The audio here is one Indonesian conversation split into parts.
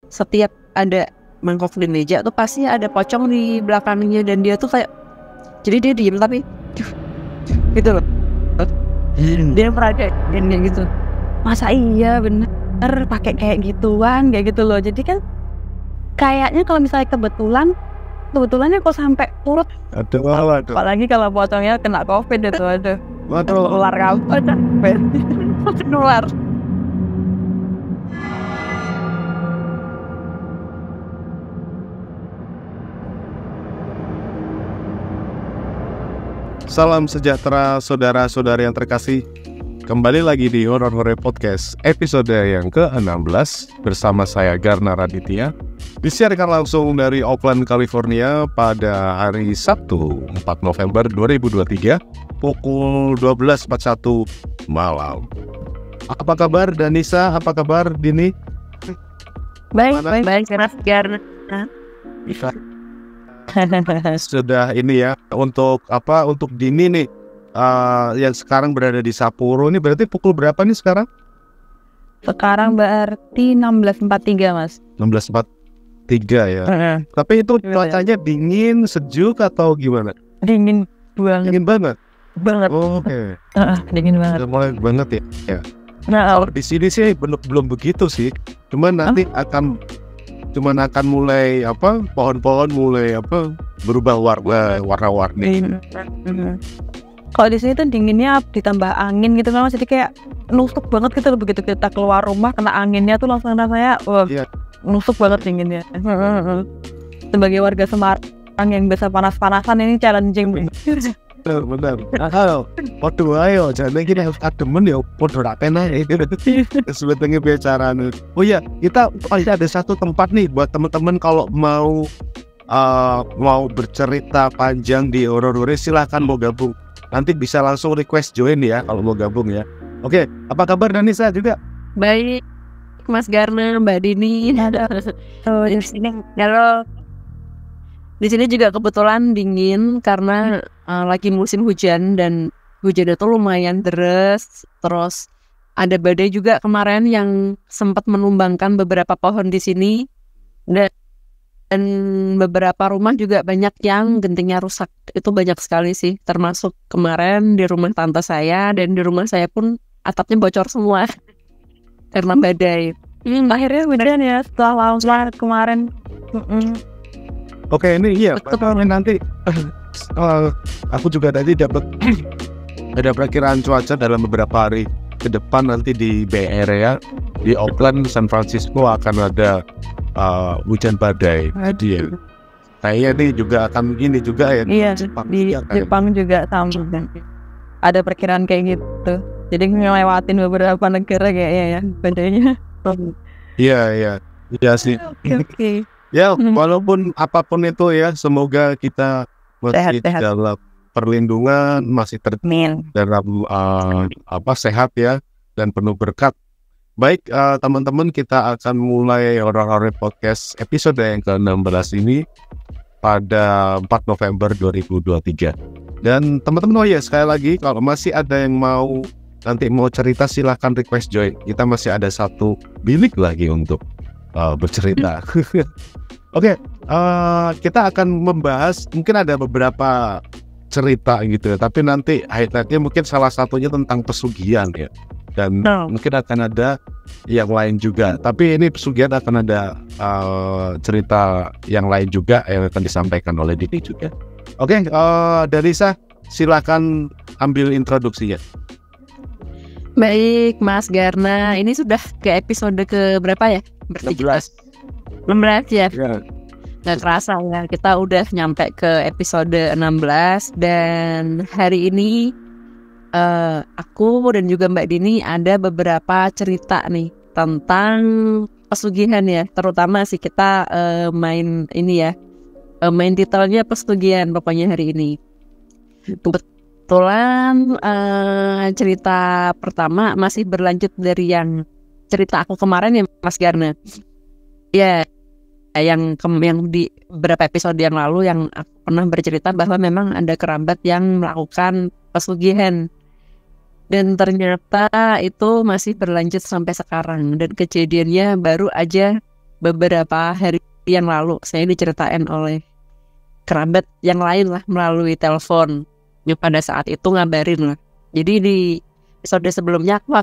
setiap ada mangkok di meja tuh pasti ada pocong di belakangnya, dan dia tuh kayak, jadi dia diem tapi gitu loh. Dia peragain kayak gitu. Masa iya bener pakai kayak gituan kayak gitu loh. Jadi kan kayaknya kalau misalnya kebetulannya kok sampai turut. Aduh. Apalagi kalau pocongnya kena COVID itu, aduh. Waduh. Nular kamu, nular. Salam sejahtera saudara-saudari yang terkasih. Kembali lagi di Horor Hore Podcast episode yang ke-16 bersama saya Garna Raditya. Disiarkan langsung dari Oakland, California pada hari Sabtu 4 November 2023 pukul 12.41 malam. Apa kabar Danisa? Apa kabar Dini? Baik, Garna. Sudah ini ya, untuk Dini nih yang sekarang berada di Sapporo, ini berarti pukul berapa nih sekarang? Sekarang berarti 16.43 Mas. 16.43 ya. Tapi itu cuacanya dingin, sejuk atau gimana? Dingin banget. Dingin banget. Oh, Oke. Dingin banget. Udah mulai banget ya. Nah, Kalau di sini sih belum begitu sih. Cuman nanti akan mulai pohon-pohon mulai berubah warna-warni. Kalau di sini tuh dinginnya ditambah angin gitu kan, jadi kayak nusuk banget gitu. Begitu kita keluar rumah kena anginnya tuh langsung rasanya nusuk banget dinginnya. Sebagai warga Semarang yang biasa panas-panasan, ini challenging. Benar. Podo ayo, jangan kita ademen ya, podo ra penak itu. Sebetulnya bicara. Oh ya, kita ada satu tempat nih buat teman-teman kalau mau bercerita panjang di Horor-Hore, silahkan mau gabung. Nanti bisa langsung request join ya kalau mau gabung ya. Oke, apa kabar Danisa juga? Baik, Mas Garna, Mbak Dini. Di sini, halo. Di sini juga kebetulan dingin karena lagi musim hujan, dan hujannya tuh lumayan deras. Terus ada badai juga kemarin yang sempat menumbangkan beberapa pohon di sini, dan beberapa rumah juga banyak yang gentingnya rusak. Itu banyak sekali sih, termasuk kemarin di rumah tante saya, dan di rumah saya pun atapnya bocor semua karena badai. Akhirnya hujan ya setelah laut kemarin. Oke, ini iya. Nanti aku juga tadi dapat ada perkiraan cuaca dalam beberapa hari ke depan. Nanti di Bay Area, di Oakland, San Francisco akan ada hujan badai. Jadi kayaknya ini juga akan ya. Iya, di Jepang juga sama. Ada perkiraan kayak gitu. Jadi ngelewatin beberapa negara kayaknya ya badainya. Iya sih. Oke. Ya, walaupun apapun itu ya, semoga kita masih Sehat. dalam perlindungan, masih dalam sehat ya, dan penuh berkat. Baik, teman-teman, kita akan mulai Horor-Hore Podcast episode yang ke-16 ini pada 4 November 2023. Dan teman-teman, sekali lagi, kalau masih ada yang mau cerita, silahkan request join. Kita masih ada satu bilik lagi untuk bercerita. Oke, kita akan membahas, mungkin ada beberapa cerita gitu ya, tapi nanti highlightnya mungkin salah satunya tentang pesugihan ya, dan mungkin akan ada yang lain juga, tapi ini pesugihan akan ada cerita yang lain juga yang akan disampaikan oleh Dini juga. Oke, Darisa, silakan ambil introduksinya. Baik, Mas Garna, ini sudah ke episode ke berapa ya? 16 ya. Nggak kerasa ya, kita udah nyampe ke episode 16. Dan hari ini aku dan juga Mbak Dini ada beberapa cerita nih tentang pesugihan ya. Terutama sih kita main titelnya pesugihan pokoknya hari ini. Kebetulan cerita pertama masih berlanjut dari yang cerita aku kemarin ya Mas Garna. Ya, yang di beberapa episode yang lalu yang aku pernah bercerita bahwa memang ada kerabat yang melakukan pesugihan, dan ternyata itu masih berlanjut sampai sekarang, dan kejadiannya baru aja beberapa hari yang lalu saya diceritain oleh kerabat yang lain lah melalui telepon yang pada saat itu ngabarin lah. Jadi di episode sebelumnya aku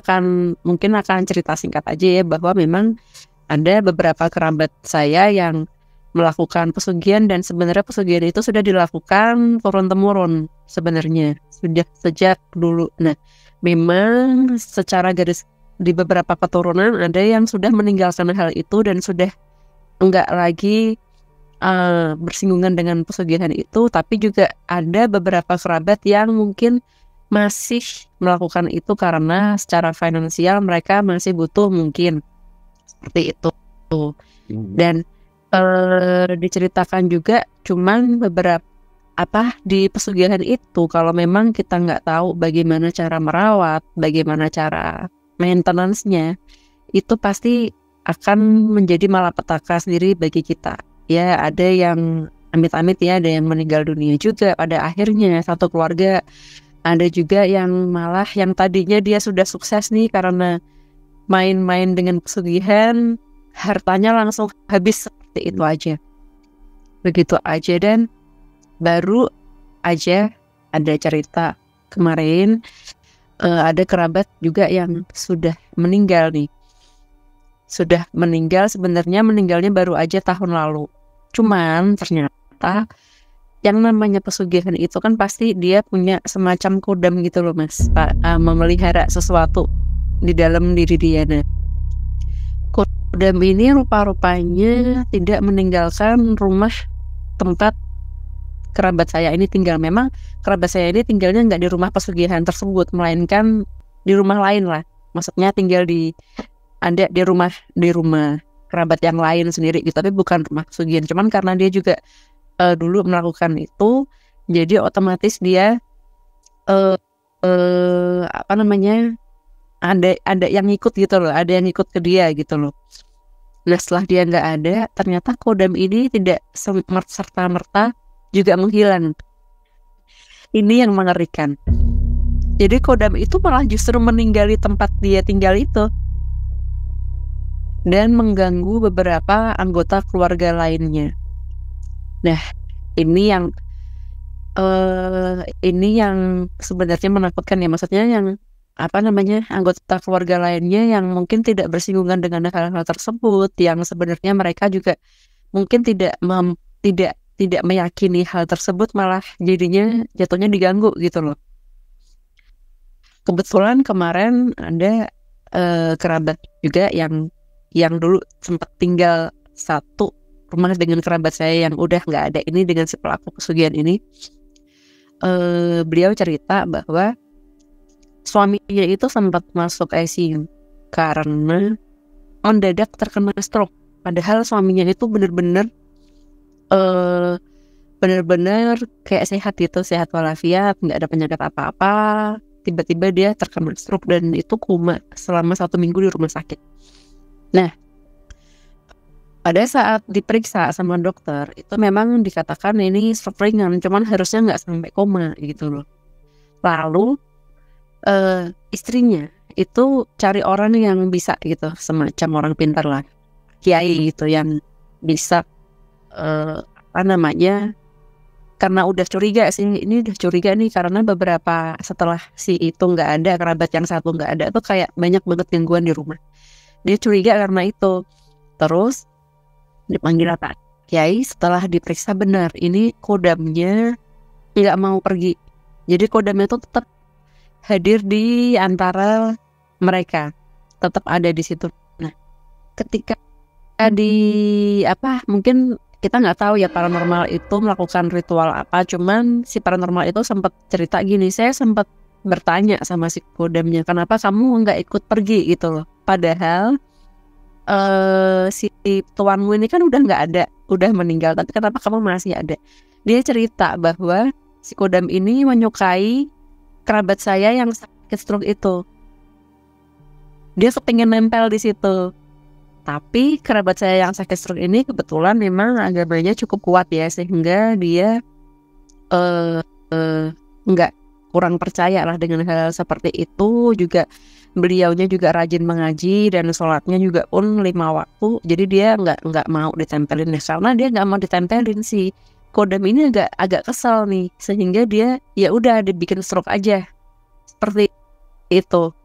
mungkin akan cerita singkat aja ya, bahwa memang ada beberapa kerabat saya yang melakukan pesugihan, dan sebenarnya pesugihan itu sudah dilakukan turun-temurun sebenarnya sudah sejak dulu. Nah, memang secara garis di beberapa keturunan ada yang sudah meninggalkan hal itu dan sudah enggak lagi bersinggungan dengan pesugihan itu, tapi juga ada beberapa kerabat yang mungkin masih melakukan itu karena secara finansial mereka masih butuh mungkin seperti itu. Dan diceritakan juga cuman beberapa di pesugihan itu, kalau memang kita nggak tahu bagaimana cara merawat, bagaimana cara maintenance-nya, itu pasti akan menjadi malapetaka sendiri bagi kita. Ya, ada yang amit-amit ya, ada yang meninggal dunia juga pada akhirnya satu keluarga. Ada juga yang malah yang tadinya dia sudah sukses nih karena main-main dengan pesugihan, hartanya langsung habis seperti itu aja. Begitu aja. Dan baru aja ada cerita kemarin ada kerabat juga yang sudah meninggal nih. Sudah meninggal, sebenarnya meninggalnya baru aja tahun lalu. Cuman ternyata yang namanya pesugihan itu kan pasti dia punya semacam kodam gitu loh Mas, memelihara sesuatu di dalam diri dia. Nah, kodam ini rupa-rupanya tidak meninggalkan rumah tempat kerabat saya ini tinggal. Memang kerabat saya ini tinggalnya nggak di rumah pesugihan tersebut, melainkan di rumah lain lah. Maksudnya tinggal di rumah kerabat yang lain sendiri gitu, tapi bukan rumah pesugihan. Cuman karena dia juga dulu melakukan itu, jadi otomatis dia ada yang ikut gitu loh, ada yang ikut ke dia gitu loh. Nah, setelah dia nggak ada, ternyata kodam ini tidak serta-merta juga menghilang. Ini yang mengerikan. Jadi kodam itu malah justru meninggali tempat dia tinggal itu dan mengganggu beberapa anggota keluarga lainnya. Nah, ini yang sebenarnya menakutkan ya, maksudnya yang anggota keluarga lainnya yang mungkin tidak bersinggungan dengan hal-hal tersebut, yang sebenarnya mereka juga mungkin tidak meyakini hal tersebut, malah jatuhnya diganggu gitu loh. Kebetulan kemarin ada kerabat juga yang dulu sempat tinggal satu rumah dengan kerabat saya yang udah nggak ada ini, dengan si pelaku pesugihan ini. Beliau cerita bahwa suaminya itu sempat masuk ICU karena mendadak terkena stroke. Padahal suaminya itu benar-benar kayak sehat gitu, sehat walafiat, nggak ada penyakit apa-apa. Tiba-tiba dia terkena stroke dan itu koma selama 1 minggu di rumah sakit. Nah, pada saat diperiksa sama dokter itu memang dikatakan ini stroke ringan, cuman harusnya nggak sampai koma gitu loh. Lalu istrinya itu cari orang yang bisa gitu, semacam orang pintar lah, kiai gitu, yang bisa karena udah curiga nih, karena beberapa setelah si itu nggak ada, kerabat yang satu nggak ada tuh kayak banyak banget gangguan di rumah. Dia curiga karena itu. Terus dipanggil Pak Kiai, setelah diperiksa benar ini kodamnya nggak mau pergi. Jadi kodamnya itu tetap hadir di antara mereka, tetap ada di situ. Nah, ketika mungkin kita nggak tahu ya paranormal itu melakukan ritual apa, cuman si paranormal itu sempat cerita gini, saya sempat bertanya sama si kodamnya, kenapa kamu nggak ikut pergi gitu loh, padahal si tuanmu ini kan udah nggak ada, udah meninggal, tapi kenapa kamu masih ada? Dia cerita bahwa si kodam ini menyukai kerabat saya yang sakit stroke itu. Dia kepengen nempel di situ. Tapi kerabat saya yang sakit stroke ini kebetulan memang agamanya cukup kuat ya, sehingga dia nggak kurang percaya lah dengan hal seperti itu. Juga beliaunya juga rajin mengaji dan sholatnya juga pun 5 waktu. Jadi dia nggak mau ditempelin ya, karena dia nggak mau ditempelin sih. Kodam ini agak kesal nih, sehingga dia ya udah dibikin stroke aja seperti itu.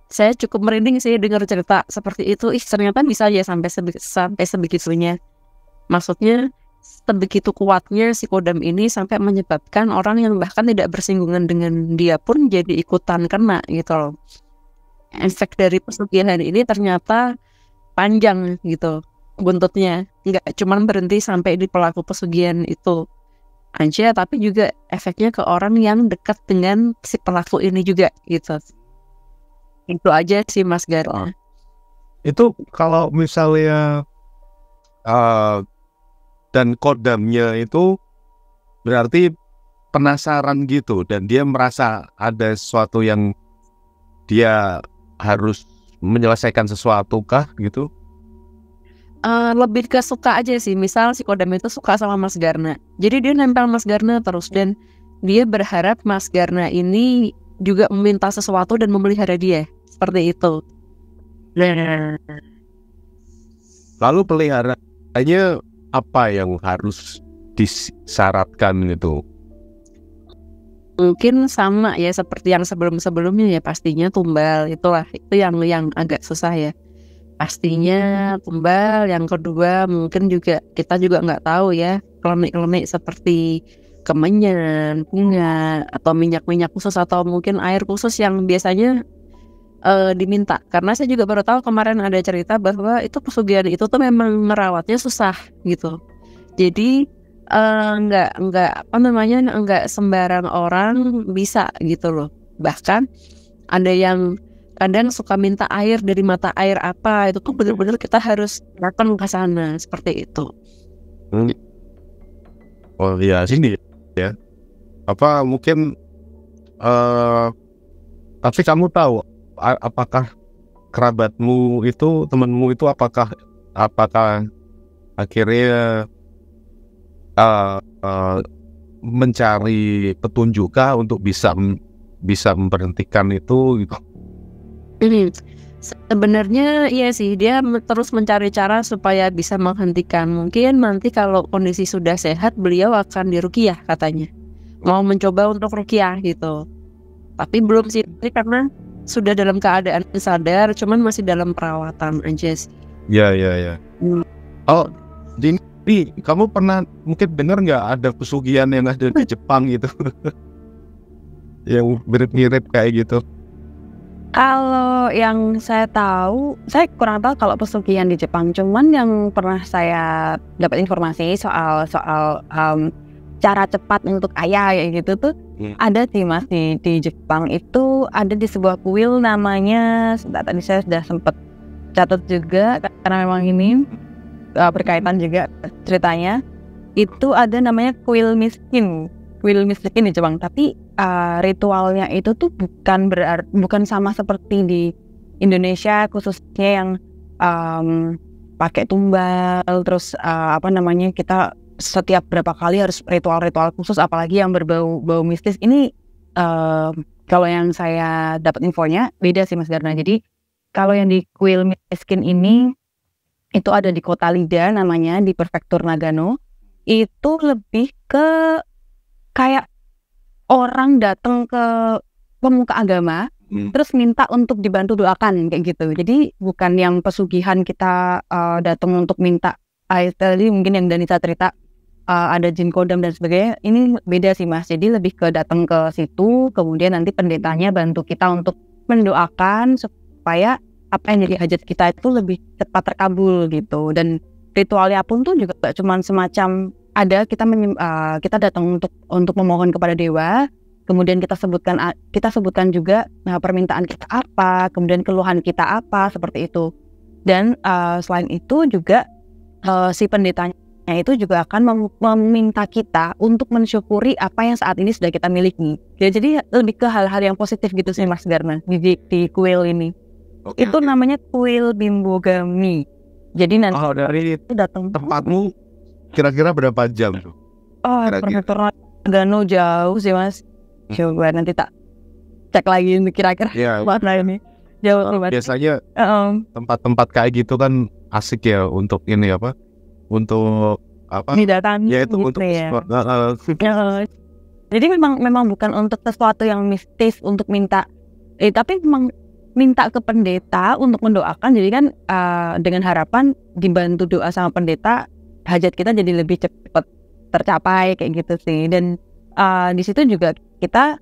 Saya cukup merinding sih dengar cerita seperti itu. Ternyata bisa ya sampai sebegitunya. Maksudnya sebegitu kuatnya si kodam ini sampai menyebabkan orang yang bahkan tidak bersinggungan dengan dia pun jadi ikutan kena gitu loh. Efek dari pesugihan ini ternyata panjang gitu buntutnya. Nggak cuma berhenti sampai di pelaku pesugihan itu aja, tapi juga efeknya ke orang yang dekat dengan si pelaku ini juga gitu. Itu aja sih Mas Garna. Itu kalau misalnya dan kodamnya itu berarti penasaran gitu, dan dia merasa ada sesuatu yang dia harus menyelesaikan sesuatu kah gitu? Lebih ke suka aja sih. Misal si kodam itu suka sama Mas Garna, jadi dia nempel Mas Garna terus, dan dia berharap Mas Garna ini juga meminta sesuatu dan memelihara dia seperti itu. Lalu peliharaannya apa yang harus disyaratkan gitu? Mungkin sama ya seperti yang sebelum-sebelumnya ya, pastinya tumbal. Itulah itu yang agak susah ya. Pastinya tumbal. Yang kedua mungkin juga kita juga nggak tahu ya, klenik-klenik seperti kemenyan, bunga, atau minyak-minyak khusus, atau mungkin air khusus yang biasanya diminta. Karena saya juga baru tahu kemarin ada cerita bahwa itu pesugihan itu tuh memang merawatnya susah gitu. Jadi nggak sembarang orang bisa gitu loh. Bahkan ada yang kadang suka minta air dari mata air apa, itu tuh benar-benar kita harus datang ke sana seperti itu. Oh iya, sini ya. Apa mungkin tapi kamu tahu apakah kerabatmu itu, temanmu itu, apakah akhirnya mencari petunjuk kah untuk bisa memberhentikan itu gitu? Sebenarnya iya sih, dia terus mencari cara supaya bisa menghentikan. Mungkin nanti kalau kondisi sudah sehat, beliau akan diruqyah katanya. Mau mencoba untuk ruqyah gitu. Tapi belum sih, karena sudah dalam keadaan sadar, cuman masih dalam perawatan aja sih. Ya. Oh, Dini, kamu pernah mungkin dengar nggak ada pesugihan yang ada di Jepang gitu? Yang mirip-mirip kayak gitu? Kalau yang saya tahu, saya kurang tahu kalau pesugihan di Jepang. Cuman yang pernah saya dapat informasi soal cara cepat untuk kaya kayak gitu tuh ada sih Mas di Jepang. Itu ada di sebuah kuil namanya, tadi saya sudah sempat catat juga karena memang ini berkaitan juga ceritanya. Itu ada namanya kuil miskin di Jepang, tapi ritualnya itu tuh bukan sama seperti di Indonesia, khususnya yang pakai tumbal terus kita setiap berapa kali harus ritual-ritual khusus, apalagi yang berbau mistis. Ini kalau yang saya dapat infonya beda sih Mas Garna. Jadi kalau yang di kuil miskin ini itu ada di kota Lida namanya, di prefektur Nagano. Itu lebih ke kayak orang datang ke pemuka agama terus minta untuk dibantu doakan kayak gitu. Jadi bukan yang pesugihan kita datang untuk minta tadi mungkin yang Danita cerita ada jin kodam dan sebagainya. Ini beda sih Mas. Jadi lebih ke datang ke situ, kemudian nanti pendetanya bantu kita untuk mendoakan supaya apa yang jadi hajat kita itu lebih cepat terkabul gitu. Dan ritualnya pun tuh juga gak cuma semacam ada kita datang untuk memohon kepada dewa, kemudian kita sebutkan juga permintaan kita apa, kemudian keluhan kita apa, seperti itu. Dan selain itu juga si pendetanya itu juga akan meminta kita untuk mensyukuri apa yang saat ini sudah kita miliki. Jadi lebih ke hal-hal yang positif gitu sih Mas Garna di kuil ini. Okay. Itu namanya kuil Bimbogami. Jadi nanti dari datang tempatmu kira-kira berapa jam tuh? Prefektur Nagano jauh sih Mas. Coba nanti tak cek lagi kira-kira mana ini jauh lebih. Biasanya tempat-tempat kayak gitu kan asik ya untuk ini apa? Untuk apa? Didatangi. Ya itu gitu untuk ya. Jadi memang bukan untuk sesuatu yang mistis untuk minta, tapi memang minta ke pendeta untuk mendoakan. Jadi kan dengan harapan dibantu doa sama pendeta, hajat kita jadi lebih cepat tercapai kayak gitu sih. Dan di situ juga kita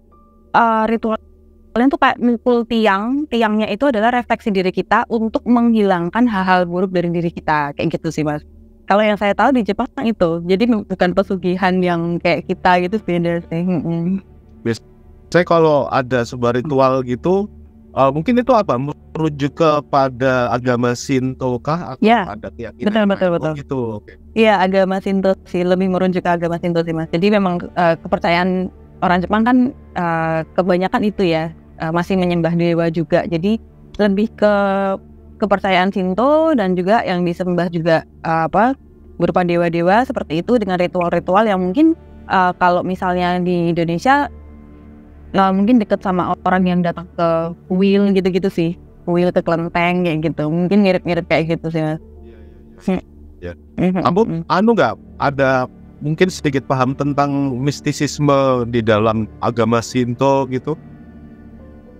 ritualnya tuh kayak mikul tiangnya itu adalah refleksi diri kita untuk menghilangkan hal-hal buruk dari diri kita kayak gitu sih Mas. Kalau yang saya tahu di Jepang itu, jadi bukan pesugihan yang kayak kita gitu beda sih. Biasanya kalau ada sebuah ritual gitu, mungkin itu apa? Merujuk kepada agama Shinto kah? Atau ada keyakinan? Betul. Gitu. Okay. Iya, agama Shinto sih, lebih merujuk ke agama Shinto sih Mas. Jadi memang kepercayaan orang Jepang kan kebanyakan itu ya, masih menyembah dewa juga. Jadi lebih ke kepercayaan Shinto dan juga yang disembah juga berupa dewa-dewa seperti itu dengan ritual-ritual yang mungkin kalau misalnya di Indonesia mungkin dekat sama orang yang datang ke kuil gitu-gitu sih, kuil ke kelenteng kayak gitu, mungkin mirip-mirip kayak gitu sih Mas. Iya. Kamu nggak ada mungkin sedikit paham tentang mistisisme di dalam agama Shinto gitu?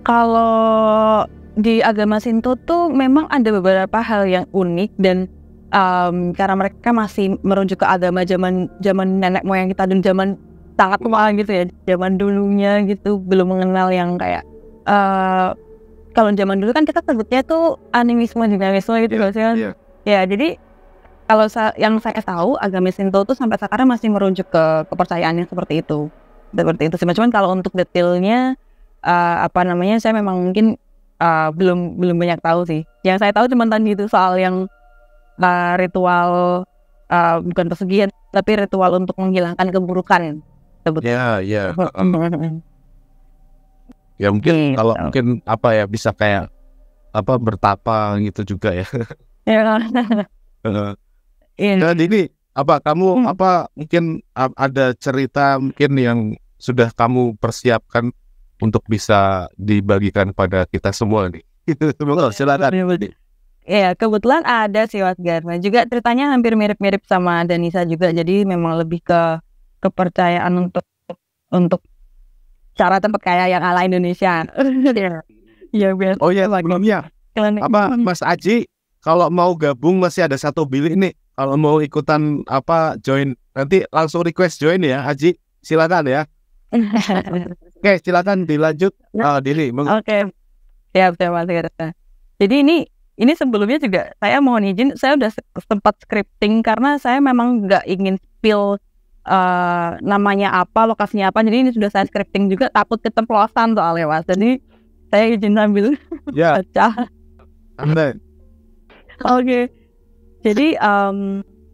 Kalau di agama Shinto tuh memang ada beberapa hal yang unik dan karena mereka masih merujuk ke agama zaman nenek moyang kita dan zaman sangat tua gitu ya, zaman dulunya gitu, belum mengenal yang kayak kalau zaman dulu kan kita sebutnya tuh animisme dinamisme gitu sih. Ya jadi kalau yang saya tahu agama Shinto tuh sampai sekarang masih merujuk ke kepercayaan yang seperti itu sih. Cuman kalau untuk detailnya saya memang mungkin belum banyak tahu sih. Yang saya tahu cuma tadi itu soal yang ritual bukan pesugihan tapi ritual untuk menghilangkan keburukan. Ya. Ya mungkin kalau mungkin bisa kayak bertapa gitu juga ya. Dan ini kamu mungkin ada cerita mungkin yang sudah kamu persiapkan untuk bisa dibagikan pada kita semua nih. Silakan. Ya kebetulan ada sih Mas Garna. Juga ceritanya hampir mirip-mirip sama Danisa juga. Jadi memang lebih ke kepercayaan untuk cara tempat kayak yang ala Indonesia. Ya biasa. Oh ya sebelumnya Mas Aji kalau mau gabung masih ada satu bilik nih. Kalau mau ikutan join nanti langsung request join ya Aji. Silakan ya. Oke, silakan dilanjut Dili. Oke. Siap Mas Garna. Jadi ini sebelumnya juga saya mohon izin, saya udah sempat scripting karena saya memang nggak ingin spill namanya apa, lokasinya apa. Jadi ini sudah saya scripting juga, takut keceplosan soalnya Mas. Jadi saya izin sambil baca. Oke. Jadi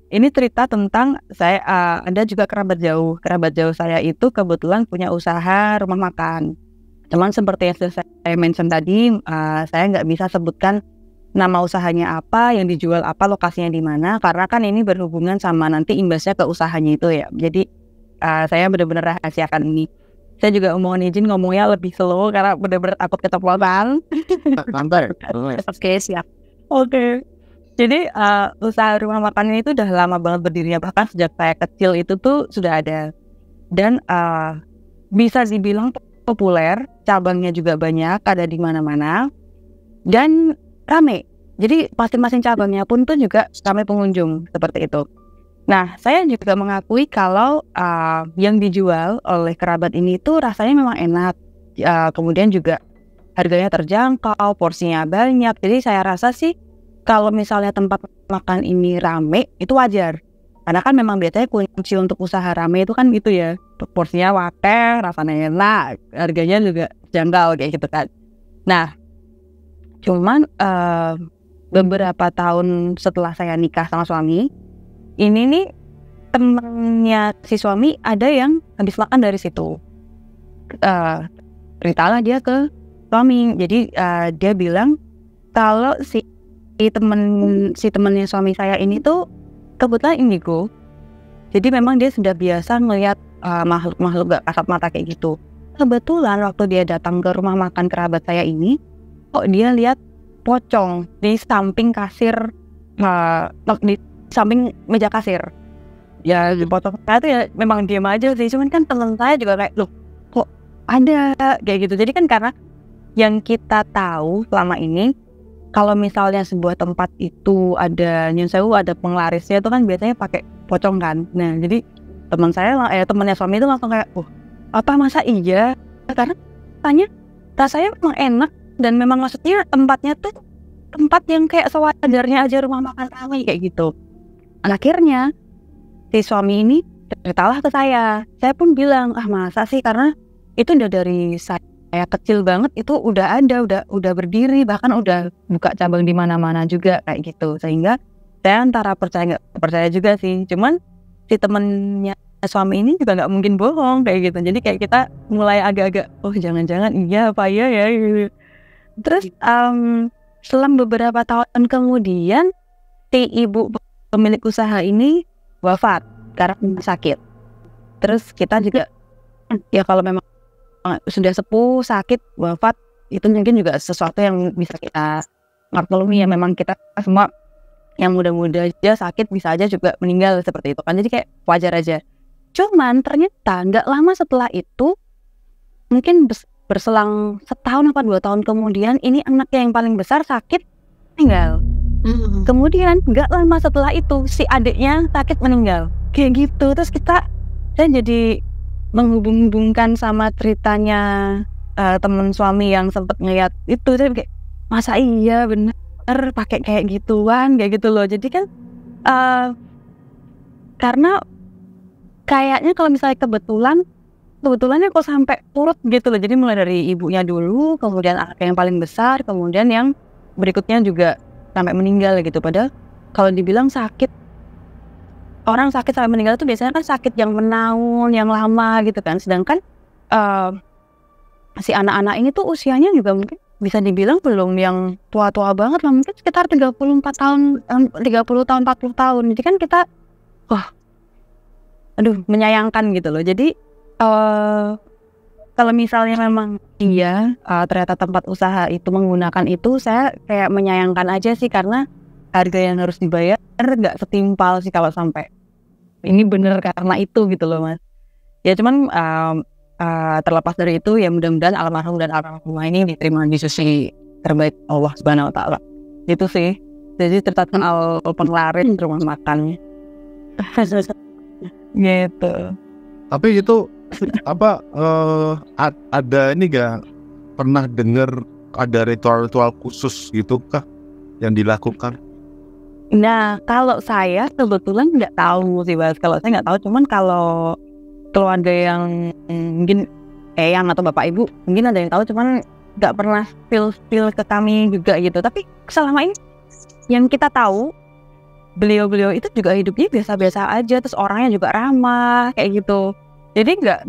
ini cerita tentang saya ada juga kerabat jauh saya itu kebetulan punya usaha rumah makan. Cuman seperti yang sudah saya mention tadi, saya nggak bisa sebutkan nama usahanya apa, yang dijual apa, lokasinya di mana, karena kan ini berhubungan sama nanti imbasnya ke usahanya itu ya. Jadi saya benar-benar rahasiakan ini. Saya juga mohon izin ngomongnya lebih slow karena benar-benar takut keceplosan. Santai. Oke, siap. Oke. Jadi usaha rumah makan ini tuh udah lama banget berdirinya, bahkan sejak saya kecil itu tuh sudah ada. Dan bisa dibilang populer, cabangnya juga banyak, ada di mana-mana. Dan rame. Jadi masing-masing cabangnya pun tuh juga ramai pengunjung seperti itu. Nah, saya juga mengakui kalau yang dijual oleh kerabat ini tuh rasanya memang enak. Kemudian juga harganya terjangkau, porsinya banyak. Jadi saya rasa sih kalau misalnya tempat makan ini rame itu wajar. Karena kan memang biasanya kunci untuk usaha rame itu kan gitu ya. Porsinya wakil, rasanya enak, harganya juga jangkau kayak gitu kan. Nah, cuman beberapa tahun setelah saya nikah sama suami, ini nih temennya si suami ada yang habis makan dari situ. Ceritalah dia ke suami. Jadi dia bilang kalau si temennya suami saya ini tuh kebetulan indigo. Jadi memang dia sudah biasa ngelihat makhluk-makhluk gak kasat mata kayak gitu. kebetulan waktu dia datang ke rumah makan kerabat saya ini, kok dia lihat pocong di samping kasir, di samping meja kasir. Ya dipotong. Saya tuh ya memang diam aja sih. Cuman kan teman saya juga kayak, loh kok ada kayak gitu. Jadi kan karena yang kita tahu selama ini, kalau misalnya sebuah tempat itu ada nyun sewu, ada penglarisnya itu kan biasanya pakai pocong kan. Nah jadi temannya suami itu langsung kayak, apa masa iya? Karena tanya rasanya memang enak dan memang maksudnya tempatnya tuh tempat yang kayak sewajarnya aja rumah makan ramai kayak gitu. Akhirnya si suami ini ceritalah ke saya pun bilang, masa sih, karena itu udah dari saya kecil banget itu udah ada, udah berdiri, bahkan udah buka cabang di mana-mana juga kayak gitu, sehingga saya antara percaya nggak percaya juga sih. Cuman si temennya suami ini juga nggak mungkin bohong kayak gitu, jadi kayak kita mulai agak-agak jangan-jangan iya apa ya gitu. Terus selang beberapa tahun kemudian si ibu pemilik usaha ini wafat karena sakit. Terus kita juga ya kalau memang sudah sepuh sakit wafat itu mungkin juga sesuatu yang bisa kita maklumi ya, memang kita semua yang muda-muda aja sakit bisa aja juga meninggal seperti itu kan, jadi kayak wajar aja. Cuman ternyata nggak lama setelah itu, mungkin berselang setahun apa 2 tahun kemudian, ini anaknya yang paling besar sakit meninggal. Kemudian nggak lama setelah itu si adiknya sakit meninggal kayak gitu. Terus saya jadi menghubung-hubungkan sama ceritanya teman suami yang sempat ngeliat itu. Saya kayak, masa iya bener pakai kayak gituan kayak gitu loh. Jadi kan karena kayaknya kalau misalnya kebetulannya kok sampai turut gitu loh. Jadi mulai dari ibunya dulu, kemudian anaknya yang paling besar, kemudian yang berikutnya juga sampai meninggal gitu. Padahal kalau dibilang sakit, orang sakit sampai meninggal itu biasanya kan sakit yang menaun, yang lama gitu kan. Sedangkan si anak-anak ini tuh usianya juga mungkin bisa dibilang belum yang tua-tua banget lah, mungkin sekitar 34 tahun, 30 tahun, 40 tahun. Jadi kan kita menyayangkan gitu loh. Jadi kalau misalnya memang iya ternyata tempat usaha itu menggunakan itu, saya kayak menyayangkan aja sih, karena harga yang harus dibayar nggak setimpal sih kalau sampai ini bener karena itu gitu loh mas. Ya cuman terlepas dari itu ya mudah-mudahan almarhum dan almarhumah ini diterima di sisi terbaik Allah Subhanahu Wa Taala. Itu sih. Jadi cerita soal penglaris rumah makannya. Gitu. Tapi itu apa ada ini gak pernah dengar ada ritual-ritual khusus gitu kah yang dilakukan? Nah kalau saya kebetulan nggak tahu sih mas. Kalau saya nggak tahu, cuman kalau keluarga yang mungkin eyang atau bapak ibu mungkin ada yang tahu, cuman nggak pernah spill ke kami juga gitu. Tapi selama ini yang kita tahu, beliau itu juga hidupnya biasa-biasa aja, terus orangnya juga ramah kayak gitu. Jadi kita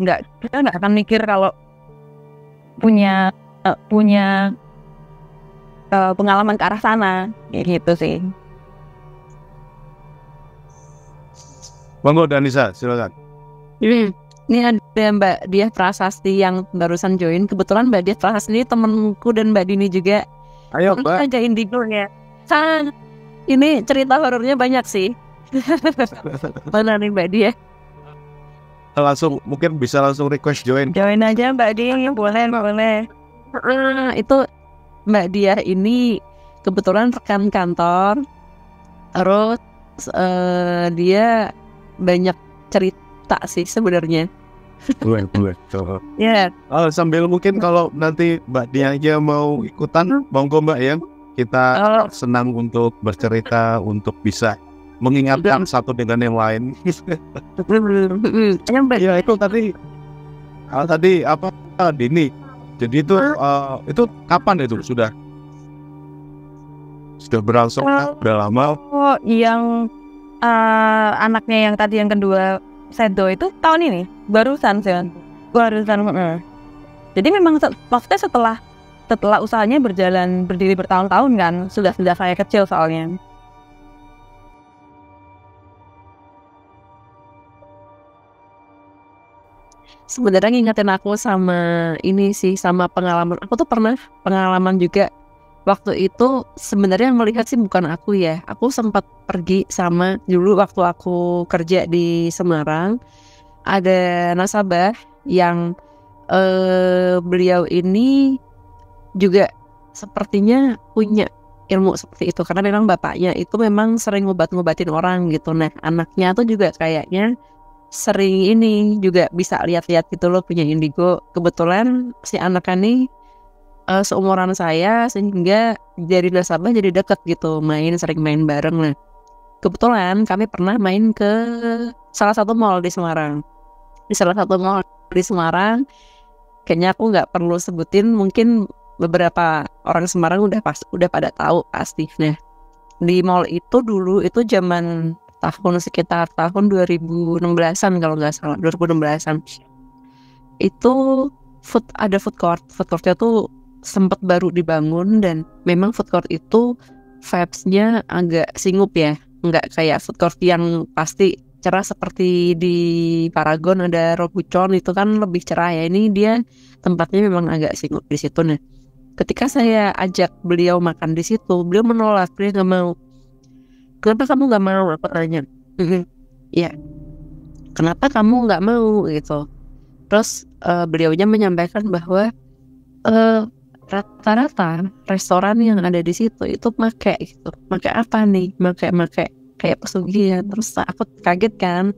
nggak akan mikir kalau punya pengalaman ke arah sana kayak gitu sih. Monggo Danisa, silakan. Ini ada Mbak Diah Prasasti yang barusan join. Kebetulan Mbak Diah Prasasti ini temenku dan Mbak Dini juga. Ayo Mbak. Aja Indigo ya. Ini cerita horornya banyak sih. Mana nih Mbak Diah? Langsung mungkin bisa langsung request join. Join aja Mbak Diah, boleh. Itu Mbak Diah ini kebetulan rekan kantor. Terus dia banyak cerita sih sebenarnya. Boleh. Ya. Sambil mungkin kalau nanti Mbak Diah aja mau ikutan, monggo Mbak ya. Kita senang untuk bercerita, untuk bisa mengingatkan satu dengan yang lain. Ya itu tadi apa Dini. Jadi itu kapan itu sudah berlangsung udah lama? Yang anaknya yang tadi yang kedua Sedo itu tahun ini barusan. Jadi memang maksudnya setelah usahanya berdiri bertahun-tahun kan, sudah saya kecil soalnya. sebenarnya ngingetin aku sama ini sih, sama pengalaman. Aku tuh pernah pengalaman juga waktu itu. Sebenarnya yang melihat sih bukan aku ya. Aku sempat pergi sama dulu waktu aku kerja di Semarang. Ada nasabah yang beliau ini juga sepertinya punya ilmu seperti itu, karena memang bapaknya itu memang sering ngobatin orang gitu. Nah anaknya tuh juga kayaknya sering ini juga bisa lihat-lihat gitu loh, punya indigo. Kebetulan si anaknya nih seumuran saya, sehingga dari nasabah jadi deket gitu, sering main bareng. Nah kebetulan kami pernah main ke salah satu mall di Semarang. Di salah satu mall di Semarang, kayaknya aku nggak perlu sebutin, mungkin beberapa orang Semarang udah pada tahu pasti. Nah di mall itu dulu itu zaman sekitar tahun 2016-an kalau nggak salah, 2016-an itu ada food courtnya tuh sempat baru dibangun, dan memang food court itu vibes-nya agak singup ya, nggak kayak food court yang pasti cerah seperti di Paragon ada Robuchon, itu kan lebih cerah ya. Ini dia tempatnya memang agak singup di situ. Nah ketika saya ajak beliau makan di situ, beliau menolak, dia nggak mau. Kenapa kamu nggak mau? Aku tanya. Ya, kenapa kamu nggak mau gitu? Terus beliaunya menyampaikan bahwa rata-rata restoran yang ada di situ itu pakai gitu. Pakai apa nih? Pakai kayak pesugihan. Terus aku kaget kan.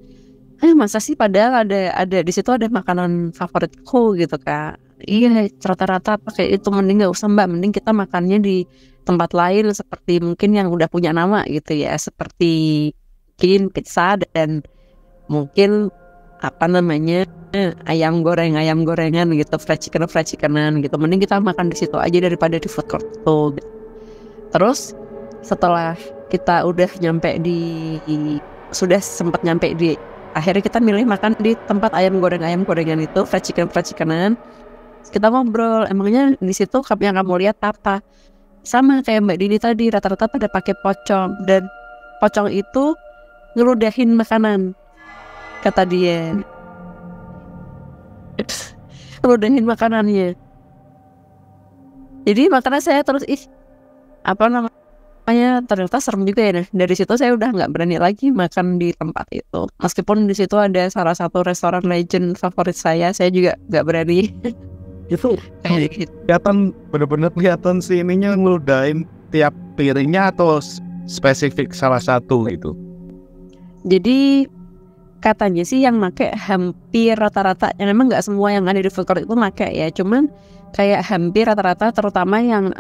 Masa sih, padahal ada di situ ada makanan favoritku gitu Kak. Iya, rata-rata pakai itu. Mending nggak usah Mbak, mending kita makannya di tempat lain, seperti mungkin yang udah punya nama gitu ya, seperti mungkin pizza dan mungkin ayam gorengan gitu, fried chickenan gitu. Mending kita makan di situ aja daripada di food court tuh gitu. Terus setelah kita sudah sempat nyampe di, akhirnya kita milih makan di tempat ayam gorengan itu, fried chickenan. Kita ngobrol, emangnya di situ yang kamu lihat apa? Sama kayak Mbak Dini tadi, rata-rata pada pakai pocong, dan pocong itu ngeludahin makanan, kata dia. Ngeludahin makanannya. Jadi makanya saya terus ternyata serem juga ya. Nah, dari situ saya udah nggak berani lagi makan di tempat itu. Meskipun di situ ada salah satu restoran legend favorit saya juga nggak berani. Itu kelihatan, bener-bener kelihatan sih ininya ngeludahin tiap piringnya atau spesifik salah satu gitu. Jadi katanya sih yang make hampir rata-rata, yang memang nggak semua yang ada di food court itu make ya, cuman kayak hampir rata-rata, terutama yang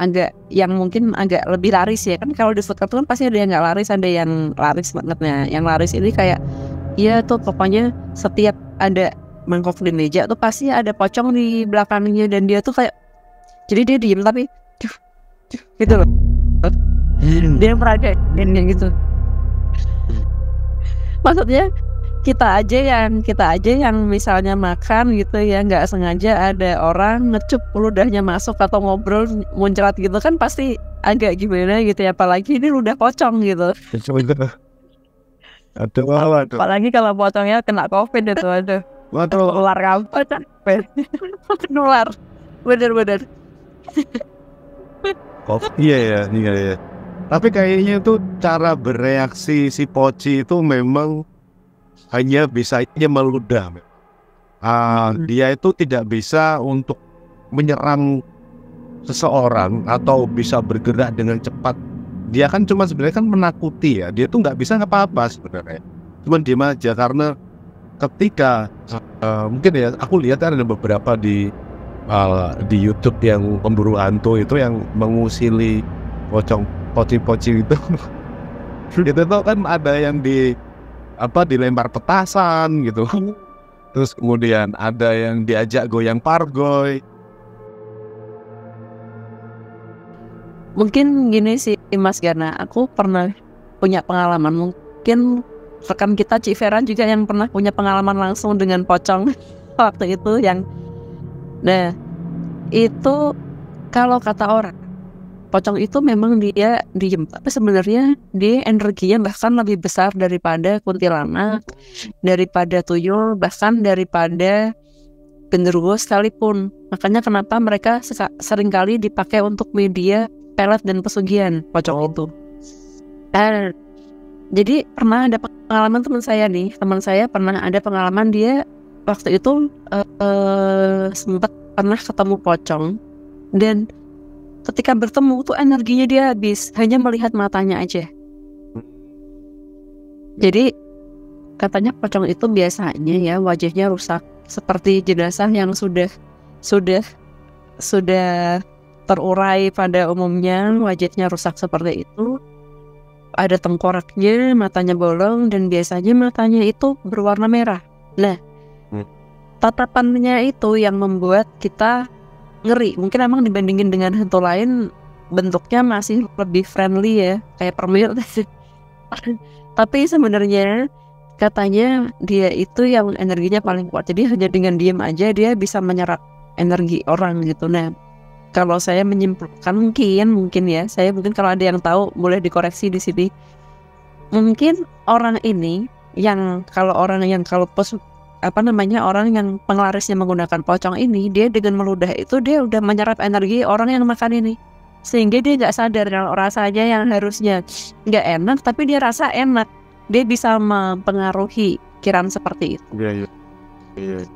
mungkin agak lebih laris ya. Kan kalau di food court kan pasti ada yang nggak laris, ada yang laris bangetnya. Yang laris ini kayak ya tuh pokoknya setiap ada mangkok di meja tuh pasti ada pocong di belakangnya, dan dia tuh kayak, jadi dia diem tapi gitu loh. Dia meragain gitu. Maksudnya kita aja yang misalnya makan gitu ya, nggak sengaja ada orang ngecup ludahnya masuk atau ngobrol muncrat gitu kan pasti agak gimana gitu ya, apalagi ini ludah pocong gitu. Aduh. Apalagi kalau pocongnya kena COVID itu, aduh. Nular apa capek. Nular. Bener. Iya ya. Tapi kayaknya tuh cara bereaksi si Poci itu memang hanya bisa meludah. Dia itu tidak bisa untuk menyerang seseorang atau bisa bergerak dengan cepat. Dia kan cuma sebenarnya kan menakuti ya. Dia tuh nggak bisa apa-apa sebenarnya. Cuma diem aja, karena ketika mungkin ya aku lihat ada beberapa di YouTube yang pemburu hantu itu yang mengusili pocong poci-poci itu. Itu tuh kan ada yang dilempar petasan gitu. Terus kemudian ada yang diajak goyang pargoy. Mungkin gini sih Mas Garna, aku pernah punya pengalaman, mungkin rekan kita Cik Vera juga yang pernah punya pengalaman langsung dengan pocong waktu itu nah itu kalau kata orang pocong itu memang dia diem, tapi sebenarnya dia energinya bahkan lebih besar daripada kuntilanak, daripada tuyul, bahkan daripada genderuwo sekalipun. Makanya kenapa mereka seringkali dipakai untuk media pelet dan pesugihan pocong itu. Jadi pernah ada pengalaman teman saya pernah ada pengalaman dia waktu itu sempat pernah ketemu pocong, dan ketika bertemu tuh energinya dia habis hanya melihat matanya aja. Jadi katanya pocong itu biasanya ya wajahnya rusak seperti jenazah yang sudah terurai pada umumnya, wajahnya rusak seperti itu. Ada tengkoraknya, matanya bolong, dan biasanya matanya itu berwarna merah. Nah, tatapannya itu yang membuat kita ngeri. Mungkin emang dibandingin dengan hantu lain, bentuknya masih lebih friendly ya, kayak permil. Tapi sebenarnya katanya dia itu yang energinya paling kuat. Jadi hanya dengan diam aja dia bisa menyerap energi orang gitu. Nah, kalau saya menyimpulkan mungkin ya, saya mungkin kalau ada yang tahu boleh dikoreksi di sini. Mungkin orang ini orang yang penglarisnya menggunakan pocong ini, dia dengan meludah itu dia udah menyerap energi orang yang makan ini, sehingga dia nggak sadar kalau rasanya yang harusnya nggak enak tapi dia rasa enak. Dia bisa mempengaruhi pikiran seperti itu. Iya.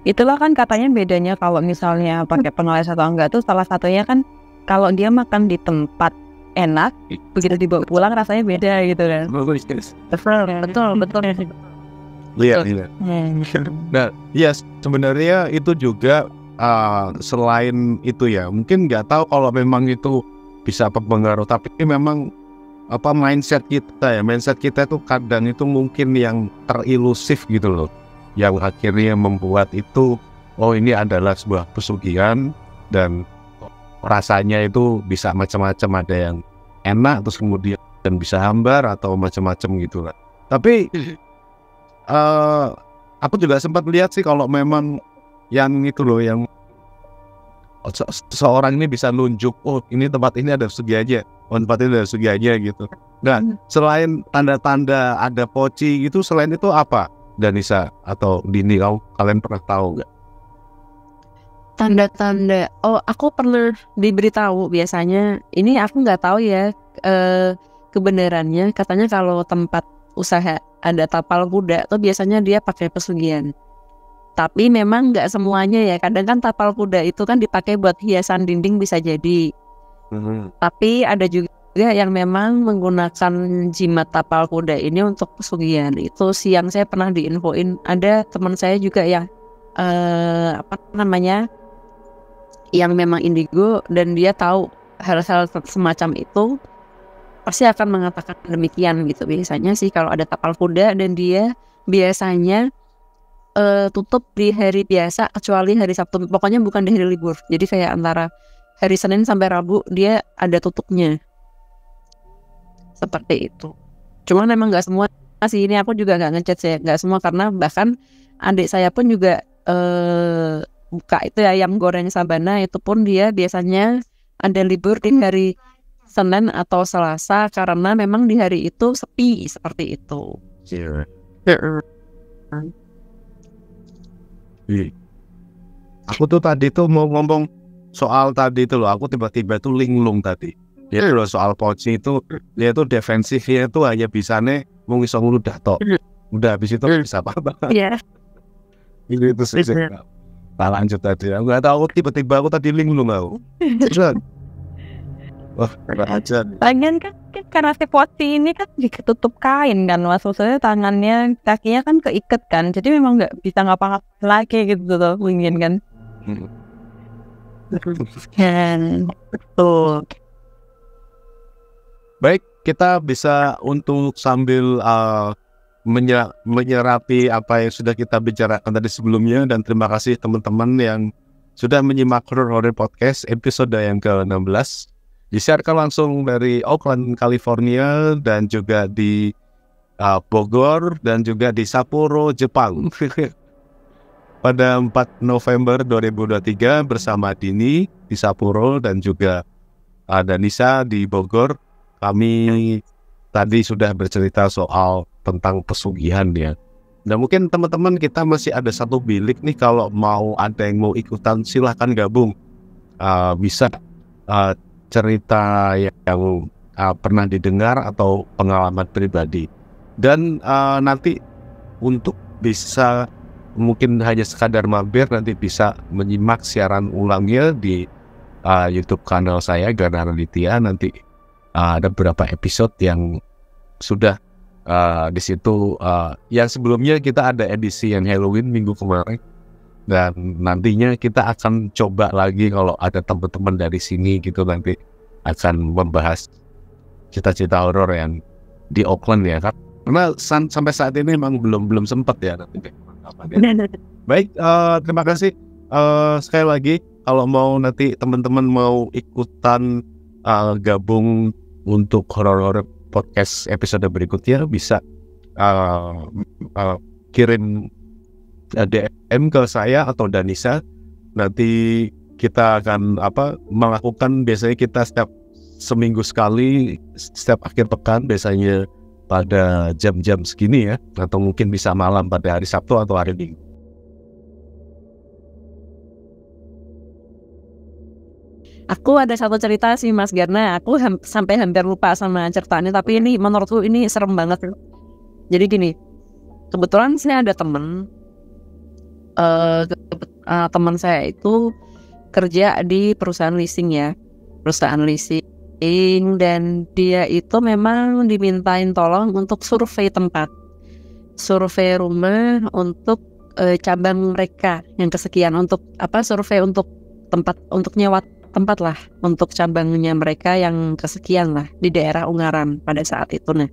Itulah kan katanya bedanya kalau misalnya pakai penglaris atau enggak tuh, salah satunya kan kalau dia makan di tempat enak, begitu dibawa pulang rasanya beda gitu kan. Betul. Iya. Nah, ya sebenarnya itu juga selain itu ya, mungkin nggak tahu kalau memang itu bisa berpengaruh, tapi memang mindset kita itu kadang itu mungkin yang terilusif gitu loh, yang akhirnya membuat itu ini adalah sebuah pesugihan dan rasanya itu bisa macam-macam, ada yang enak terus kemudian bisa hambar atau macam-macam gitu lah. Tapi aku juga sempat lihat sih kalau memang yang itu loh, yang seorang ini bisa nunjuk, ini tempat ini ada pesugihannya, tempat ini ada pesugihannya gitu. Nah, selain tanda-tanda ada poci gitu, selain itu apa, Danisa atau Dini, kalian pernah tahu nggak? Tanda-tanda, aku pernah diberitahu biasanya, ini aku nggak tahu ya kebenarannya. Katanya kalau tempat usaha ada tapal kuda tuh biasanya dia pakai pesugihan. Tapi memang nggak semuanya ya. Kadang kan tapal kuda itu kan dipakai buat hiasan dinding bisa jadi. Tapi ada juga yang memang menggunakan jimat tapal kuda ini untuk pesugihan. Itu siang saya pernah diinfoin. Ada teman saya juga yang yang memang indigo, dan dia tahu hal-hal semacam itu, pasti akan mengatakan demikian gitu. Biasanya sih kalau ada tapal kuda, dan dia biasanya tutup di hari biasa kecuali hari Sabtu, pokoknya bukan di hari libur. Jadi kayak antara hari Senin sampai Rabu dia ada tutupnya, seperti itu. Cuman memang nggak semua sih, ini aku juga nggak ngechat sih, nggak semua, karena bahkan adik saya pun juga buka itu ya ayam goreng Sabana, itu pun dia biasanya ada libur di hari Senin atau Selasa, karena memang di hari itu sepi seperti itu. Aku tuh tadi tuh mau ngomong soal tadi itu loh, aku tiba-tiba tuh linglung tadi. Ya loh, soal poci itu dia tuh defensifnya itu hanya bisanya mau ngisong udah tok. Udah habis itu bisa apa-apa. Iya. Itu sih. Nah, lanjut tadi. Aku nggak tahu, tiba-tiba aku tadi linglung aku. Wah, aja. Lagian kan karena si poci ini kan ditutup kain kan, maksudnya tangannya, kakinya kan keikat kan, jadi memang nggak bisa ngapa-ngapa lagi gitu loh, ingin kan. Betul. Baik, kita bisa untuk sambil menyerapi apa yang sudah kita bicarakan tadi sebelumnya, dan terima kasih teman-teman yang sudah menyimak Horror Podcast episode yang ke-16. Disiarkan langsung dari Oakland, California, dan juga di Bogor, dan juga di Sapporo, Jepang. Pada 4 November 2023 bersama Dini di Sapporo dan juga Danisa di Bogor. Kami tadi sudah bercerita soal tentang pesugihan ya. Nah mungkin teman-teman kita masih ada satu bilik nih, kalau mau ada yang mau ikutan silahkan gabung. Bisa cerita yang pernah didengar atau pengalaman pribadi. Dan nanti untuk bisa mungkin hanya sekadar mampir, nanti bisa menyimak siaran ulangnya di YouTube kanal saya Garna Raditya. Nanti ada beberapa episode yang sudah di situ. Yang sebelumnya kita ada edisi yang Halloween minggu kemarin, dan nantinya kita akan coba lagi kalau ada teman-teman dari sini gitu, nanti akan membahas cerita-cerita horor yang di Auckland ya kan. Karena sampai saat ini memang belum sempat ya nanti. Baik, terima kasih sekali lagi. Kalau mau nanti teman-teman mau ikutan gabung untuk horor podcast episode berikutnya, bisa kirim DM ke saya atau Danisa. Nanti kita akan melakukan, biasanya kita setiap seminggu sekali, setiap akhir pekan, biasanya pada jam-jam segini ya, atau mungkin bisa malam pada hari Sabtu atau hari Minggu. Aku ada satu cerita sih Mas Garna, aku sampai hampir lupa sama ceritanya, tapi ini menurutku ini serem banget. Jadi gini, kebetulan saya ada teman saya itu kerja di perusahaan leasing ya, perusahaan leasing, dan dia itu memang dimintain tolong untuk survei tempat, survei rumah untuk cabang mereka yang kesekian, untuk survei untuk tempat, untuk nyewa tempat lah untuk cabangnya mereka yang kesekian lah di daerah Ungaran pada saat itu. Nah,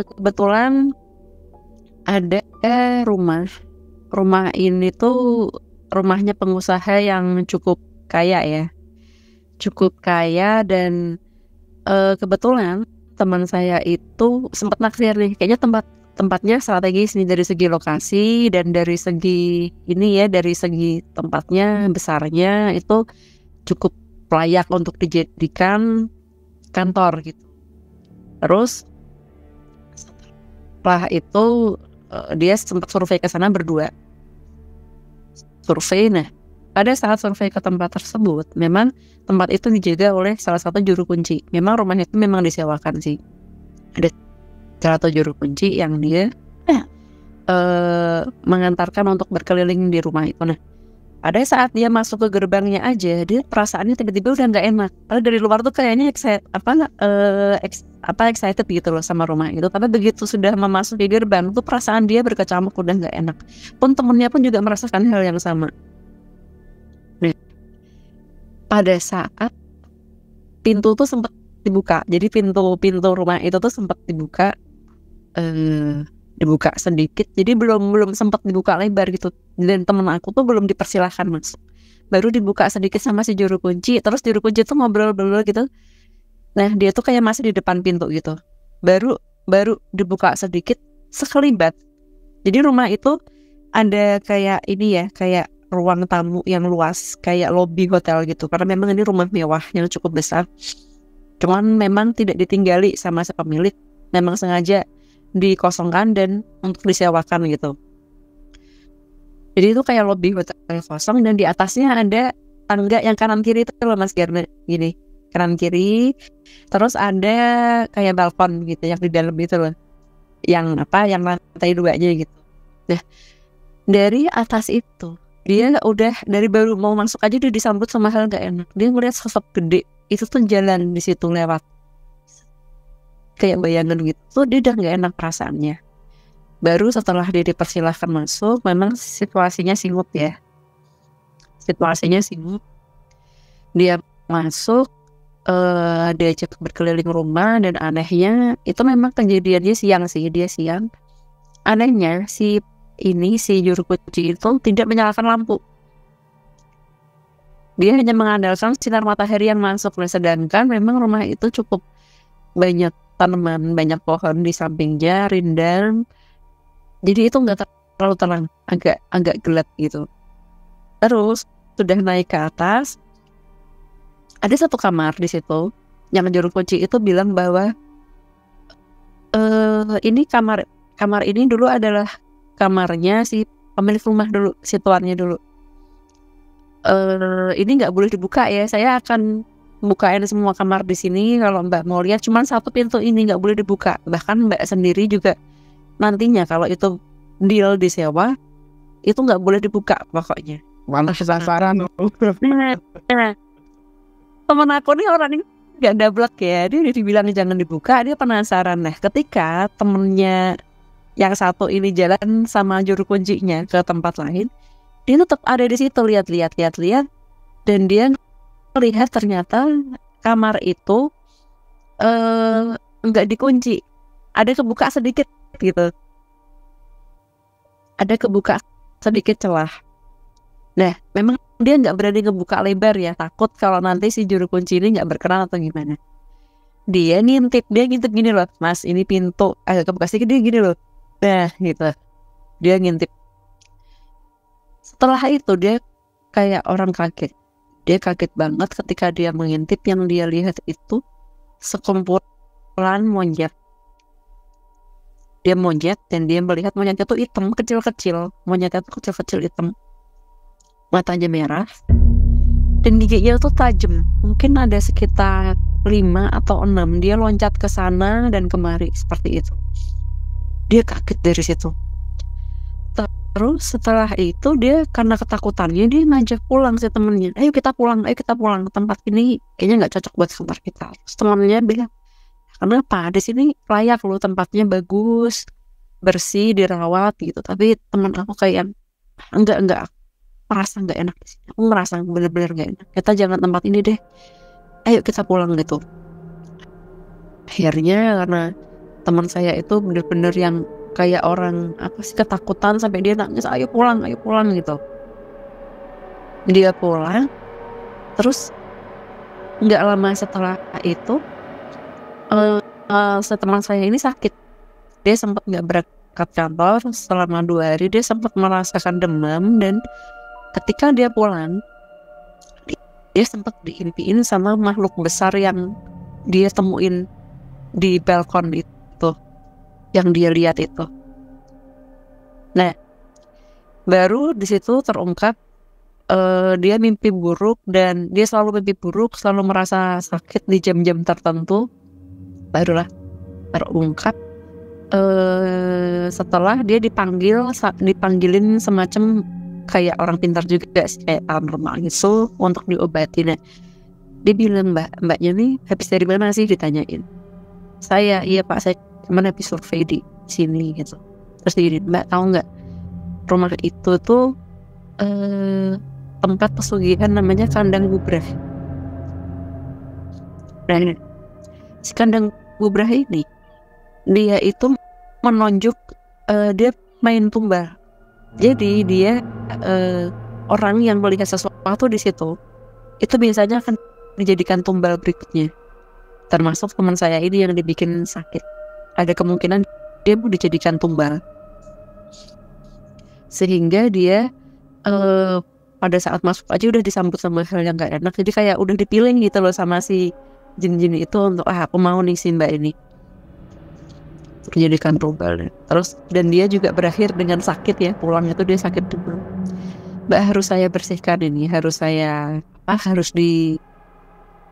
kebetulan ada rumah ini tuh rumahnya pengusaha yang cukup kaya ya, dan kebetulan teman saya itu sempat naksir nih, kayaknya tempatnya strategis nih dari segi lokasi dan dari segi ini ya, dari segi tempatnya besarnya itu cukup layak untuk dijadikan kantor gitu. Terus setelah itu dia sempat survei ke sana berdua. Nah, pada saat survei ke tempat tersebut, memang tempat itu dijaga oleh salah satu juru kunci. Memang rumahnya itu memang disewakan sih. Ada salah satu juru kunci yang dia mengantarkan untuk berkeliling di rumah itu. Nah, pada saat dia masuk ke gerbangnya aja, dia perasaannya tiba-tiba udah nggak enak. Padahal dari luar tuh kayaknya excited gitu loh sama rumah itu. Tapi begitu sudah memasuki gerbang tuh perasaan dia berkecamuk, udah nggak enak. Pun temennya pun juga merasakan hal yang sama. Nah, pada saat pintu tuh sempat dibuka, jadi pintu rumah itu tuh sempat dibuka sedikit, jadi belum sempat dibuka lebar gitu, dan temen aku tuh belum dipersilahkan masuk, baru dibuka sedikit sama si juru kunci. Terus juru kunci tuh ngobrol gitu. Nah, dia tuh kayak masih di depan pintu gitu, baru dibuka sedikit sekelibat. Jadi rumah itu ada kayak ini ya, kayak ruang tamu yang luas, kayak lobby hotel gitu, karena memang ini rumah mewah yang cukup besar. Cuman memang tidak ditinggali sama si pemilik, memang sengaja dikosongkan dan untuk disewakan gitu. Jadi itu kayak lobby hotel kosong, dan di atasnya ada tangga yang kanan kiri itu loh Mas Garna, gini kanan kiri. Terus ada kayak balkon gitu yang di dalam itu loh, yang lantai 2-nya gitu. Nah, dari atas itu dia udah dari baru mau masuk aja dia disambut sama hal gak enak. Dia ngeliat sosok gede itu tuh jalan di situ lewat, kayak bayangan gitu. Tuh dia udah gak enak perasaannya. Baru setelah dia dipersilahkan masuk, memang situasinya singgup ya. Dia masuk, diajak berkeliling rumah, dan anehnya itu memang kejadiannya siang sih, dia siang. Anehnya si juru kunci itu tidak menyalakan lampu. Dia hanya mengandalkan sinar matahari yang masuk. Sedangkan memang rumah itu cukup banyak tanaman, banyak pohon di sampingnya, rindang. Jadi itu nggak terlalu terang, agak gelap gitu. Terus sudah naik ke atas, ada satu kamar di situ yang juru kunci itu bilang bahwa ini kamar kamar ini dulu adalah kamarnya si pemilik rumah dulu, si tuannya dulu. Ini nggak boleh dibuka ya, saya akan bukain semua kamar di sini kalau Mbak mau lihat, cuman satu pintu ini nggak boleh dibuka. Bahkan Mbak sendiri juga nantinya kalau itu deal disewa itu nggak boleh dibuka pokoknya. Mana penasaran? Temen aku nih orang ini nggak dablek ya, dia udah dibilang jangan dibuka, dia penasaran. Nah ketika temennya yang satu ini jalan sama juru kuncinya ke tempat lain, dia tetap ada di situ lihat, dan dia lihat ternyata kamar itu nggak dikunci, ada kebuka sedikit gitu, ada kebuka sedikit celah. Nah memang dia nggak berani ngebuka lebar ya, takut kalau nanti si juru kunci ini nggak berkenan atau gimana. Dia ngintip gini loh, Mas ini pintu agak kebuka sedikit, dia gini loh, nah gitu, dia ngintip. Setelah itu dia kayak orang kaget. Dia kaget banget ketika dia mengintip, yang dia lihat itu sekumpulan monyet. Dia monyet dan dia melihat monyetnya itu hitam, kecil-kecil. Monyetnya itu kecil-kecil hitam. Matanya merah. Dan giginya itu tajam. Mungkin ada sekitar 5 atau 6. Dia loncat ke sana dan kemari seperti itu. Dia kaget dari situ. Terus setelah itu dia karena ketakutannya dia ngajak pulang si temennya. Ayo kita pulang tempat ini kayaknya nggak cocok buat kamar kita. Terus temennya bilang, kenapa? Di sini layak loh, tempatnya bagus, bersih, dirawat gitu. Tapi teman aku kayak enggak, merasa nggak enak di sini. Aku merasa bener-bener nggak enak. Kita jangan tempat ini deh. Ayo kita pulang gitu. Akhirnya karena teman saya itu bener-bener yang kayak orang apa sih, ketakutan sampai dia nangis, ayo pulang gitu. Dia pulang, terus nggak lama setelah itu teman saya ini sakit. Dia sempat nggak berangkat kantor selama 2 hari. Dia sempat merasakan demam, dan ketika dia pulang dia sempat diimpiin sama makhluk besar yang dia temuin di balkon itu, yang dia lihat itu. Nah, baru di situ terungkap dia mimpi buruk, dan dia selalu mimpi buruk, selalu merasa sakit di jam-jam tertentu. Barulah terungkap setelah dia dipanggilin semacam kayak orang pintar juga, kayak paranormal gitu, untuk diobati. Nah, dia bilang, mbaknya nih habis dari mana sih, ditanyain. Saya, iya Pak, saya cuman habis survei di sini gitu. Terus dia, Mbak tahu nggak, rumah itu tuh tempat pesugihan namanya kandang bubrah. Nah, si kandang bubrah ini dia itu menonjok dia main tumbal. Jadi dia orang yang melihat sesuatu di situ itu biasanya akan dijadikan tumbal berikutnya. Termasuk teman saya ini yang dibikin sakit, ada kemungkinan dia mau dijadikan tumbal, sehingga dia pada saat masuk aja udah disambut sama hal yang gak enak. Jadi kayak udah dipilih gitu loh sama si jin-jin itu untuk aku mau nih si mbak ini dijadikan tumbal. Terus dan dia juga berakhir dengan sakit ya, pulang itu dia sakit dulu. Mbak, harus saya bersihkan ini, harus di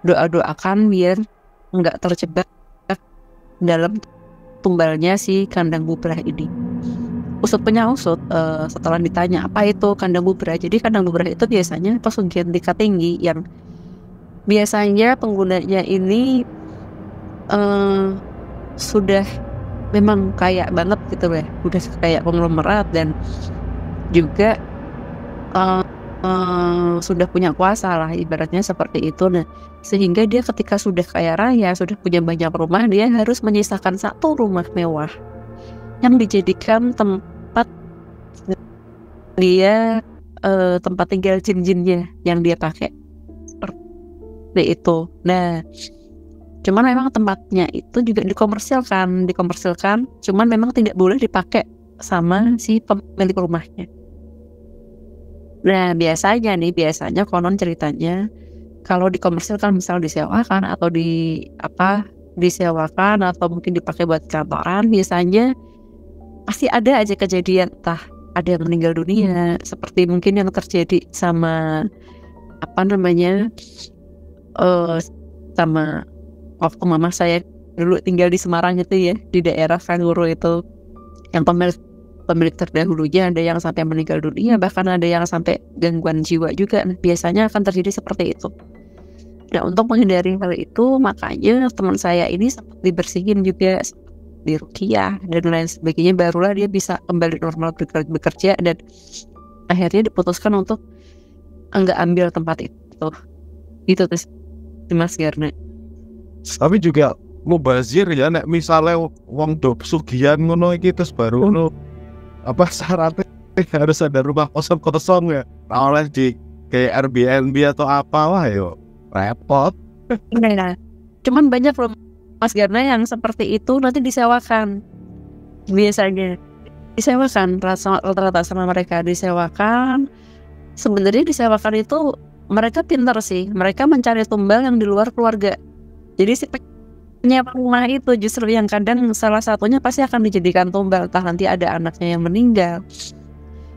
doa-doakan biar nggak terjebak dalam tumbalnya si kandang bubrah ini. Usut penyusut, setelah ditanya apa itu kandang bubrah, jadi kandang bubrah itu biasanya pesugihan tingkat tinggi yang biasanya penggunanya ini sudah memang kaya banget gitu ya, udah kayak konglomerat, dan juga sudah punya kuasa lah, ibaratnya seperti itu. Nah, sehingga dia ketika sudah kaya raya, sudah punya banyak rumah, dia harus menyisakan satu rumah mewah yang dijadikan tempat dia tempat tinggal jin-jinnya yang dia pakai seperti itu. Nah, cuman memang tempatnya itu juga dikomersilkan, cuman memang tidak boleh dipakai sama si pemilik rumahnya. Nah, biasanya konon ceritanya kalau dikomersilkan, misal disewakan atau disewakan atau mungkin dipakai buat kantoran, biasanya pasti ada aja kejadian, entah ada yang meninggal dunia, seperti mungkin yang terjadi sama sama waktu mama saya dulu tinggal di Semarang itu ya, di daerah Kanguru itu, yang pemilik terdahulunya ada yang sampai meninggal dunia, bahkan ada yang sampai gangguan jiwa juga. Nah, biasanya akan terjadi seperti itu. Nah, untuk menghindari hal itu, makanya teman saya ini sempat dibersihin juga, di ruqyah dan lain sebagainya, barulah dia bisa kembali normal bekerja, dan akhirnya diputuskan untuk enggak ambil tempat itu. Itu tuh Mas Garna. Tapi juga mubazir ya, nek misalnya wong do pesugihan ngono iki terus baru ngono syaratnya harus ada rumah kosong ya, oleh di kayak Airbnb atau apa, wah yo repot. Nah, cuman banyak loh Mas Garna yang seperti itu nanti disewakan, biasanya disewakan, rata-rata sama mereka disewakan. Sebenarnya disewakan itu mereka pintar sih, mereka mencari tumbal yang di luar keluarga. Jadi si penyewa rumah itu justru yang kadang salah satunya pasti akan dijadikan tumbal, entah nanti ada anaknya yang meninggal.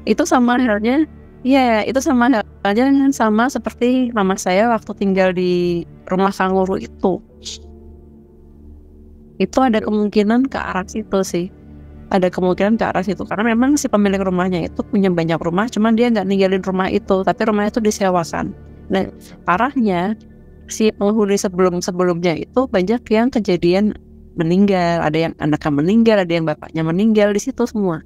Itu sama halnya, itu sama halnya sama seperti mama saya waktu tinggal di rumah Kanguru itu. Itu ada kemungkinan ke arah situ sih. Ada kemungkinan ke arah situ, karena memang si pemilik rumahnya itu punya banyak rumah, cuman dia nggak ninggalin rumah itu, tapi rumah itu disewakan. Nah, parahnya si penghuni sebelumnya itu banyak yang kejadian meninggal, ada yang anaknya meninggal, ada yang bapaknya meninggal di situ semua.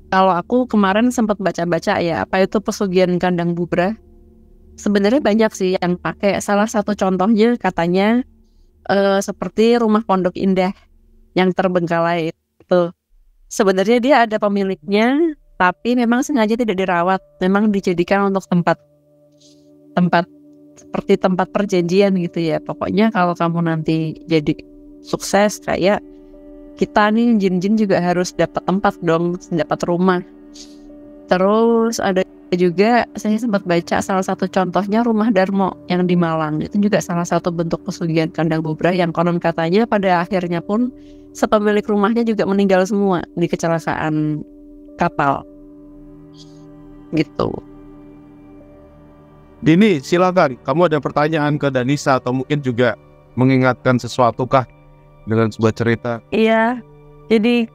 Kalau aku kemarin sempat baca-baca ya, apa itu pesugihan kandang bubrah. Sebenarnya banyak sih yang pakai. Salah satu contohnya katanya seperti rumah Pondok Indah yang terbengkalai itu. Sebenarnya dia ada pemiliknya, tapi memang sengaja tidak dirawat. Memang dijadikan untuk tempat seperti tempat perjanjian gitu ya. Pokoknya kalau kamu nanti jadi sukses kayak kita nih, jin-jin juga harus dapat tempat dong, dapat rumah. Terus ada juga, saya sempat baca salah satu contohnya rumah Darmo yang di Malang. Itu juga salah satu bentuk pesugihan kandang bubrah yang konon katanya pada akhirnya pun sepemilik rumahnya juga meninggal semua di kecelakaan kapal gitu. Dini, silakan. Kamu ada pertanyaan ke Danisa atau mungkin juga mengingatkan sesuatu kah dengan sebuah cerita? Iya, jadi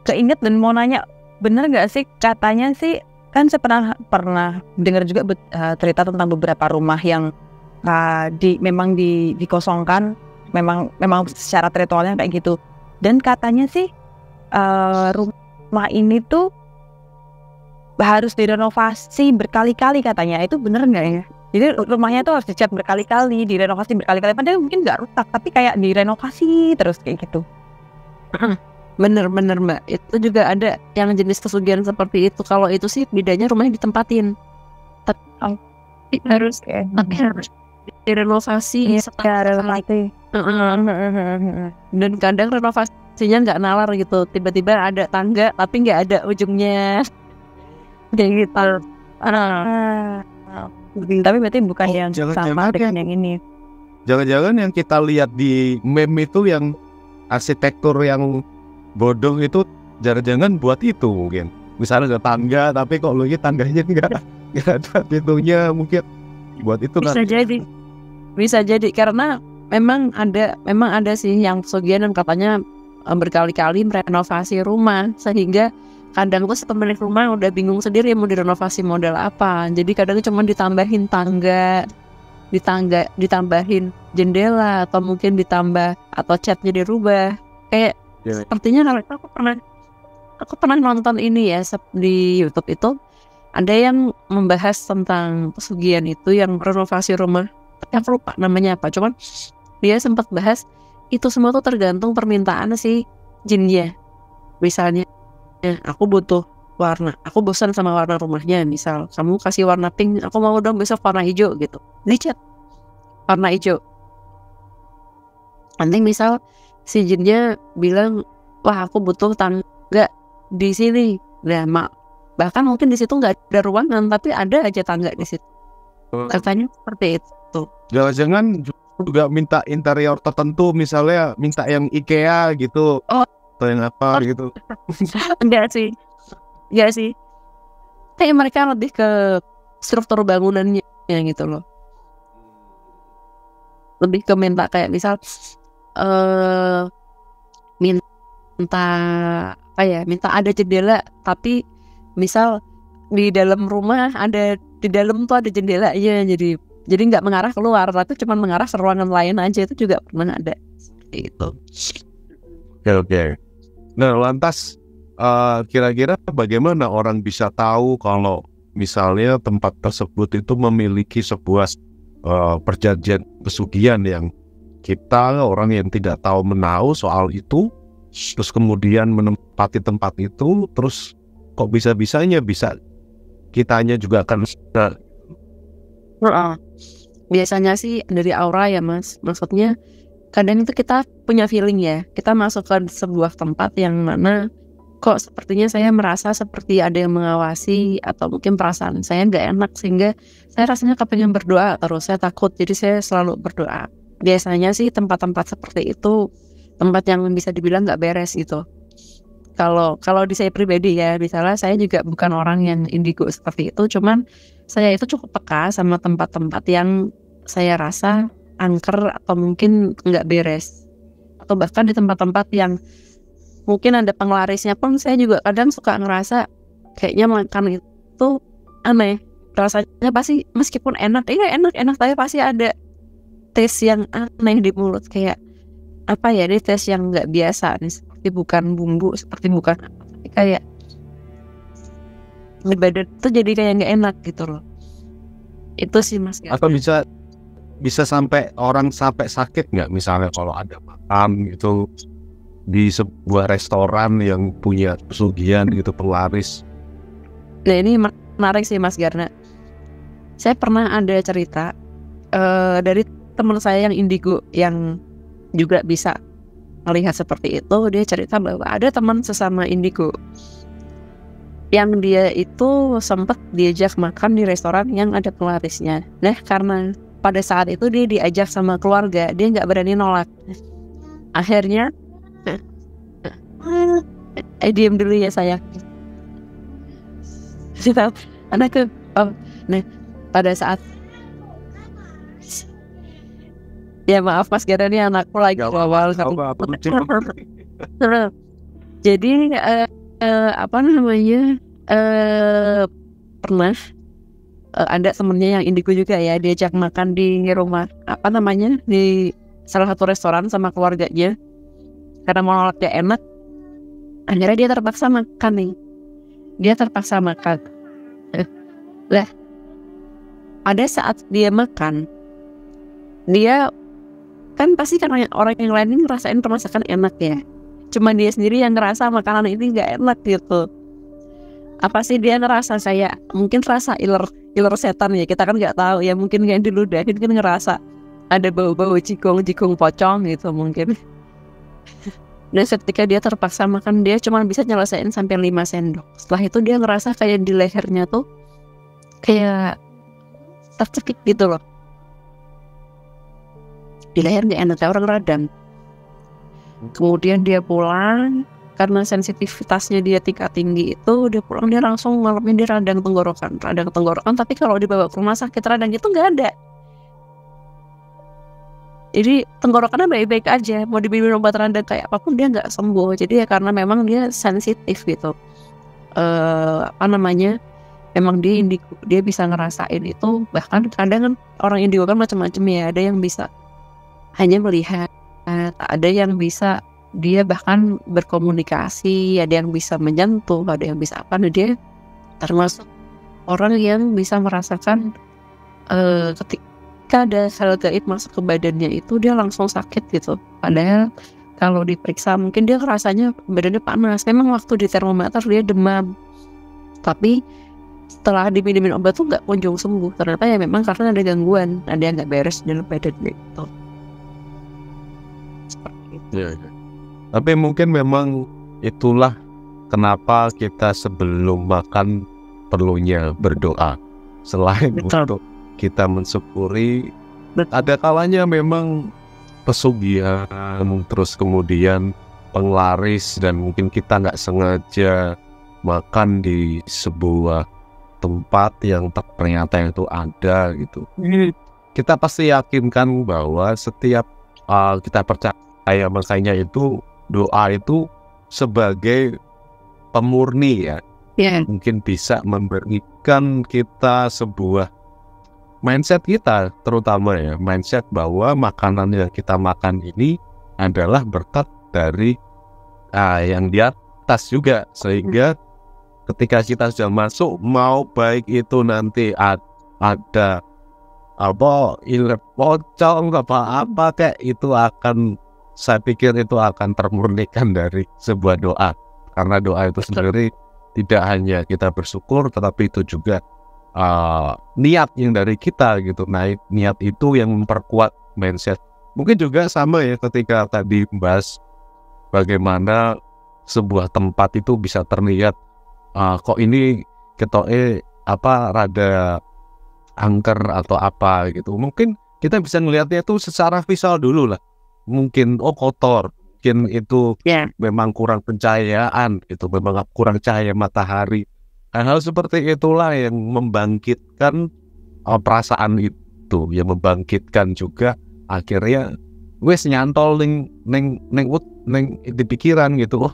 keinget dan mau nanya, bener nggak sih katanya sih, kan saya pernah dengar juga cerita tentang beberapa rumah yang memang dikosongkan, memang secara ritualnya kayak gitu. Dan katanya sih rumah ini tuh harus direnovasi berkali-kali katanya. Itu bener nggak ya? Jadi rumahnya tuh harus dicat berkali-kali, direnovasi berkali-kali. Padahal mungkin nggak rusak, tapi kayak direnovasi terus kayak gitu. Bener Mbak, itu juga ada yang jenis pesugihan seperti itu. Kalau itu sih bedanya rumahnya ditempatin, tapi harus direnovasi renovasi. Dan kadang renovasinya nggak nalar gitu, tiba-tiba ada tangga tapi nggak ada ujungnya kayak gitu. Tapi berarti bukan yang sama dengan yang ini. Jangan-jangan yang kita lihat di meme itu yang arsitektur yang bodoh itu, jangan-jangan buat itu mungkin. Misalnya ada tangga tapi kok lu ini tangganya nggak ada pintunya, mungkin buat itu bisa kan. Bisa jadi karena memang ada sih yang pesugihan dan katanya berkali-kali merenovasi rumah, sehingga kadang tuh pemilik rumah udah bingung sendiri mau direnovasi model apa. Jadi kadang cuma ditambahin tangga, ditambahin jendela, atau mungkin ditambah atau catnya dirubah. Kayak sepertinya kalau itu aku pernah nonton ini ya di YouTube itu, ada yang membahas tentang pesugihan itu yang renovasi rumah. Tapi aku lupa namanya apa. Cuman dia sempat bahas itu semua tuh tergantung permintaan si jinnya. Misalnya, aku butuh warna, aku bosan sama warna rumahnya. Misal kamu kasih warna pink, aku mau dong besok warna hijau gitu. Dicat warna hijau. Nanti misal si jinnya bilang, wah aku butuh tangga di sini. Nah, bahkan mungkin di situ nggak ada ruangan, tapi ada aja tangga di situ. Katanya seperti itu. Jangan-jangan juga minta interior tertentu, misalnya minta yang IKEA gitu. Oh atau yang apa gitu? Enggak sih. Kayak mereka lebih ke struktur bangunannya gitu loh. Lebih ke minta kayak misal minta ada jendela, tapi misal di dalam rumah di dalam tuh ada jendelanya, jadi nggak mengarah keluar, tapi cuma mengarah ke ruangan lain aja. Itu juga pernah ada seperti itu. Oke. Nah, lantas kira-kira bagaimana orang bisa tahu kalau misalnya tempat tersebut itu memiliki sebuah perjanjian pesugihan yang kita orang yang tidak tahu menahu soal itu, terus kemudian menempati tempat itu, terus kok bisa-bisanya bisa kitanya juga akan biasanya sih dari aura ya Mas. Maksudnya kadang itu kita punya feeling ya, kita masuk ke sebuah tempat yang mana kok sepertinya saya merasa seperti ada yang mengawasi, atau mungkin perasaan saya nggak enak sehingga saya rasanya kepengen berdoa terus, saya takut, jadi saya selalu berdoa. Biasanya sih tempat-tempat seperti itu tempat yang bisa dibilang nggak beres gitu. Kalau di saya pribadi ya, misalnya saya juga bukan orang yang indigo seperti itu, cuman saya itu cukup peka sama tempat-tempat yang saya rasa angker atau mungkin nggak beres, atau bahkan di tempat-tempat yang mungkin ada penglarisnya pun saya juga kadang suka ngerasa kayaknya makan itu aneh, rasanya pasti meskipun enak tapi pasti ada tes yang aneh di mulut, kayak apa ya, ini tes yang nggak biasa nih, seperti bukan bumbu, seperti bukan apa, tapi kayak di badan tuh jadi kayak nggak enak gitu loh. Itu sih Mas. Atau bisa sampai orang sampai sakit nggak, misalnya kalau ada makan gitu di sebuah restoran yang punya pesugihan gitu, penglaris. Nah ini menarik sih Mas Garna. Saya pernah ada cerita dari teman saya yang indigo yang juga bisa melihat seperti itu. Dia cerita bahwa ada teman sesama indigo yang dia itu sempat diajak makan di restoran yang ada penglarisnya. Nah karena pada saat itu dia diajak sama keluarga, dia nggak berani nolak. Akhirnya diam dulu ya sayang. Anakku. Nah pada saat ya maaf Mas Gara, ini anakku lagi awal. Jadi pernah ada temennya yang indigo juga ya, diajak makan di rumah di salah satu restoran sama keluarganya. Karena mau nolak dia enak, akhirnya dia terpaksa makan. Lah pada saat dia makan, dia kan pasti karena orang yang lain ngerasain masakan enak ya, cuma dia sendiri yang ngerasa makanan ini nggak enak gitu. Apa sih dia ngerasa kayak mungkin rasa iler setan ya, kita kan nggak tahu ya, mungkin kayak diludahin kan ngerasa ada bau-bau jigong pocong gitu mungkin. Dan ketika dia terpaksa makan, dia cuma bisa nyelesain sampai 5 sendok. Setelah itu dia ngerasa kayak di lehernya tuh kayak tercekik gitu loh, di leher gak enak, kayak orang radang. Kemudian dia pulang, karena sensitivitasnya dia tingkat tinggi itu, dia pulang dia langsung malamnya dia radang tenggorokan. Tapi kalau dibawa ke rumah sakit radang itu nggak ada. Jadi tenggorokannya baik-baik aja, mau diminum obat radang kayak apapun dia nggak sembuh. Jadi ya karena memang dia sensitif gitu. Memang dia indigo, dia bisa ngerasain itu. Bahkan kadang kan orang indigo kan macam-macam ya, ada yang bisa hanya melihat, ada yang bisa dia bahkan berkomunikasi, ada yang bisa menyentuh, ada yang bisa apa. Nah, dia termasuk orang yang bisa merasakan ketika ada hal gaib masuk ke badannya itu dia langsung sakit gitu. Padahal kalau diperiksa mungkin dia rasanya badannya panas. Memang waktu di termometer dia demam, tapi setelah diminumin obat tuh nggak kunjung sembuh. Ternyata ya memang karena ada gangguan, ada yang nggak beres dalam badannya itu. Ya. Tapi mungkin memang itulah kenapa kita sebelum makan perlunya berdoa. Selain untuk kita mensyukuri, ada kalanya memang pesugihan, terus kemudian penglaris dan mungkin kita nggak sengaja makan di sebuah tempat yang ternyata itu ada gitu. Kita pasti yakinkan bahwa setiap kita percaya makanya itu doa itu sebagai pemurni ya. Mungkin bisa memberikan kita sebuah mindset kita, terutama ya mindset bahwa makanan yang kita makan ini adalah berkat dari yang di atas juga, sehingga ketika kita sudah masuk, mau baik itu nanti ada pocong apa kayak itu akan, saya pikir itu akan termurnikan dari sebuah doa, karena doa itu sendiri tidak hanya kita bersyukur, tetapi itu juga niat yang dari kita gitu. Nah, niat itu yang memperkuat mindset. Mungkin juga sama ya ketika tadi membahas bagaimana sebuah tempat itu bisa terlihat kok ini ketoke rada angker atau apa gitu. Mungkin kita bisa ngelihatnya itu secara visual dulu lah. Mungkin kotor, mungkin itu memang kurang pencahayaan, itu memang kurang cahaya matahari. Hal seperti itulah yang membangkitkan perasaan itu, yang membangkitkan juga akhirnya wes nyantol neng di pikiran gitu.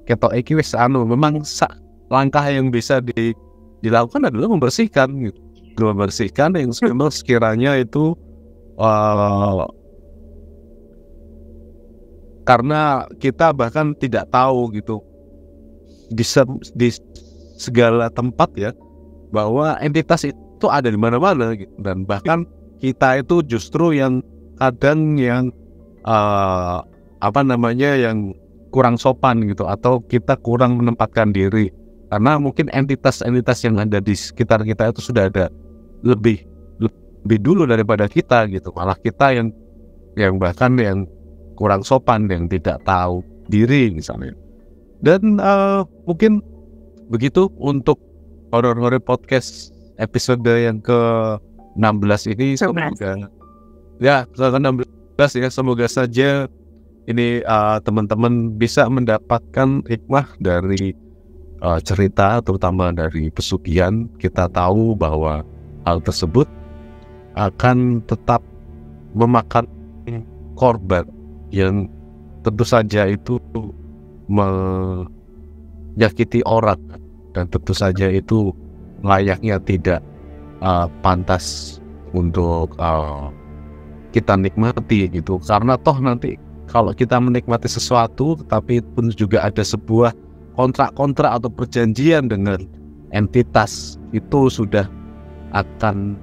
Ketok iki wes memang langkah yang bisa dilakukan adalah membersihkan gitu. Membersihkan yang memang sekiranya itu karena kita bahkan tidak tahu gitu di segala tempat ya, bahwa entitas itu ada di mana-mana gitu. Dan bahkan kita itu justru yang kadang yang yang kurang sopan gitu, atau kita kurang menempatkan diri karena mungkin entitas-entitas yang ada di sekitar kita itu sudah ada lebih dulu daripada kita gitu. Malah kita yang bahkan yang kurang sopan, yang tidak tahu diri misalnya. Dan mungkin begitu untuk Horor Podcast episode yang ke-16 ini. Semoga ya ke-16 ya, semoga saja ini teman-teman bisa mendapatkan hikmah dari cerita, terutama dari pesugihan. Kita tahu bahwa hal tersebut akan tetap memakan korban yang tentu saja itu menyakiti orang, dan tentu saja itu layaknya tidak pantas untuk kita nikmati gitu. Karena toh nanti kalau kita menikmati sesuatu tetapi pun juga ada sebuah kontrak-kontrak atau perjanjian dengan entitas, itu sudah akan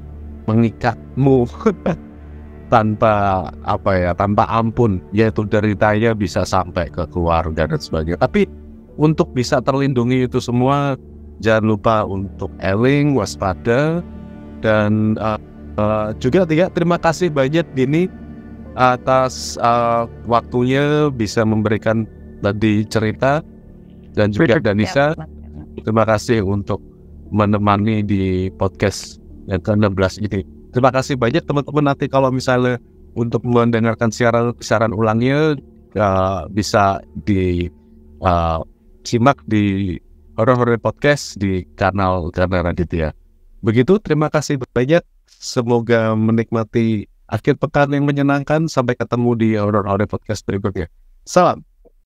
mengikatmu tanpa ampun, yaitu deritanya bisa sampai ke keluarga dan sebagainya. Tapi untuk bisa terlindungi itu semua, jangan lupa untuk eling, waspada, dan juga terima kasih banyak Dini atas waktunya bisa memberikan tadi cerita, dan juga Danisa, terima kasih untuk menemani di podcast yang ke-16 ini. Terima kasih banyak teman-teman. Nanti kalau misalnya untuk mendengarkan siaran ulangnya bisa disimak di Horor Podcast di kanal Karna Raditya. Begitu, terima kasih banyak. Semoga menikmati akhir pekan yang menyenangkan. Sampai ketemu di Horor Podcast berikutnya. Salam.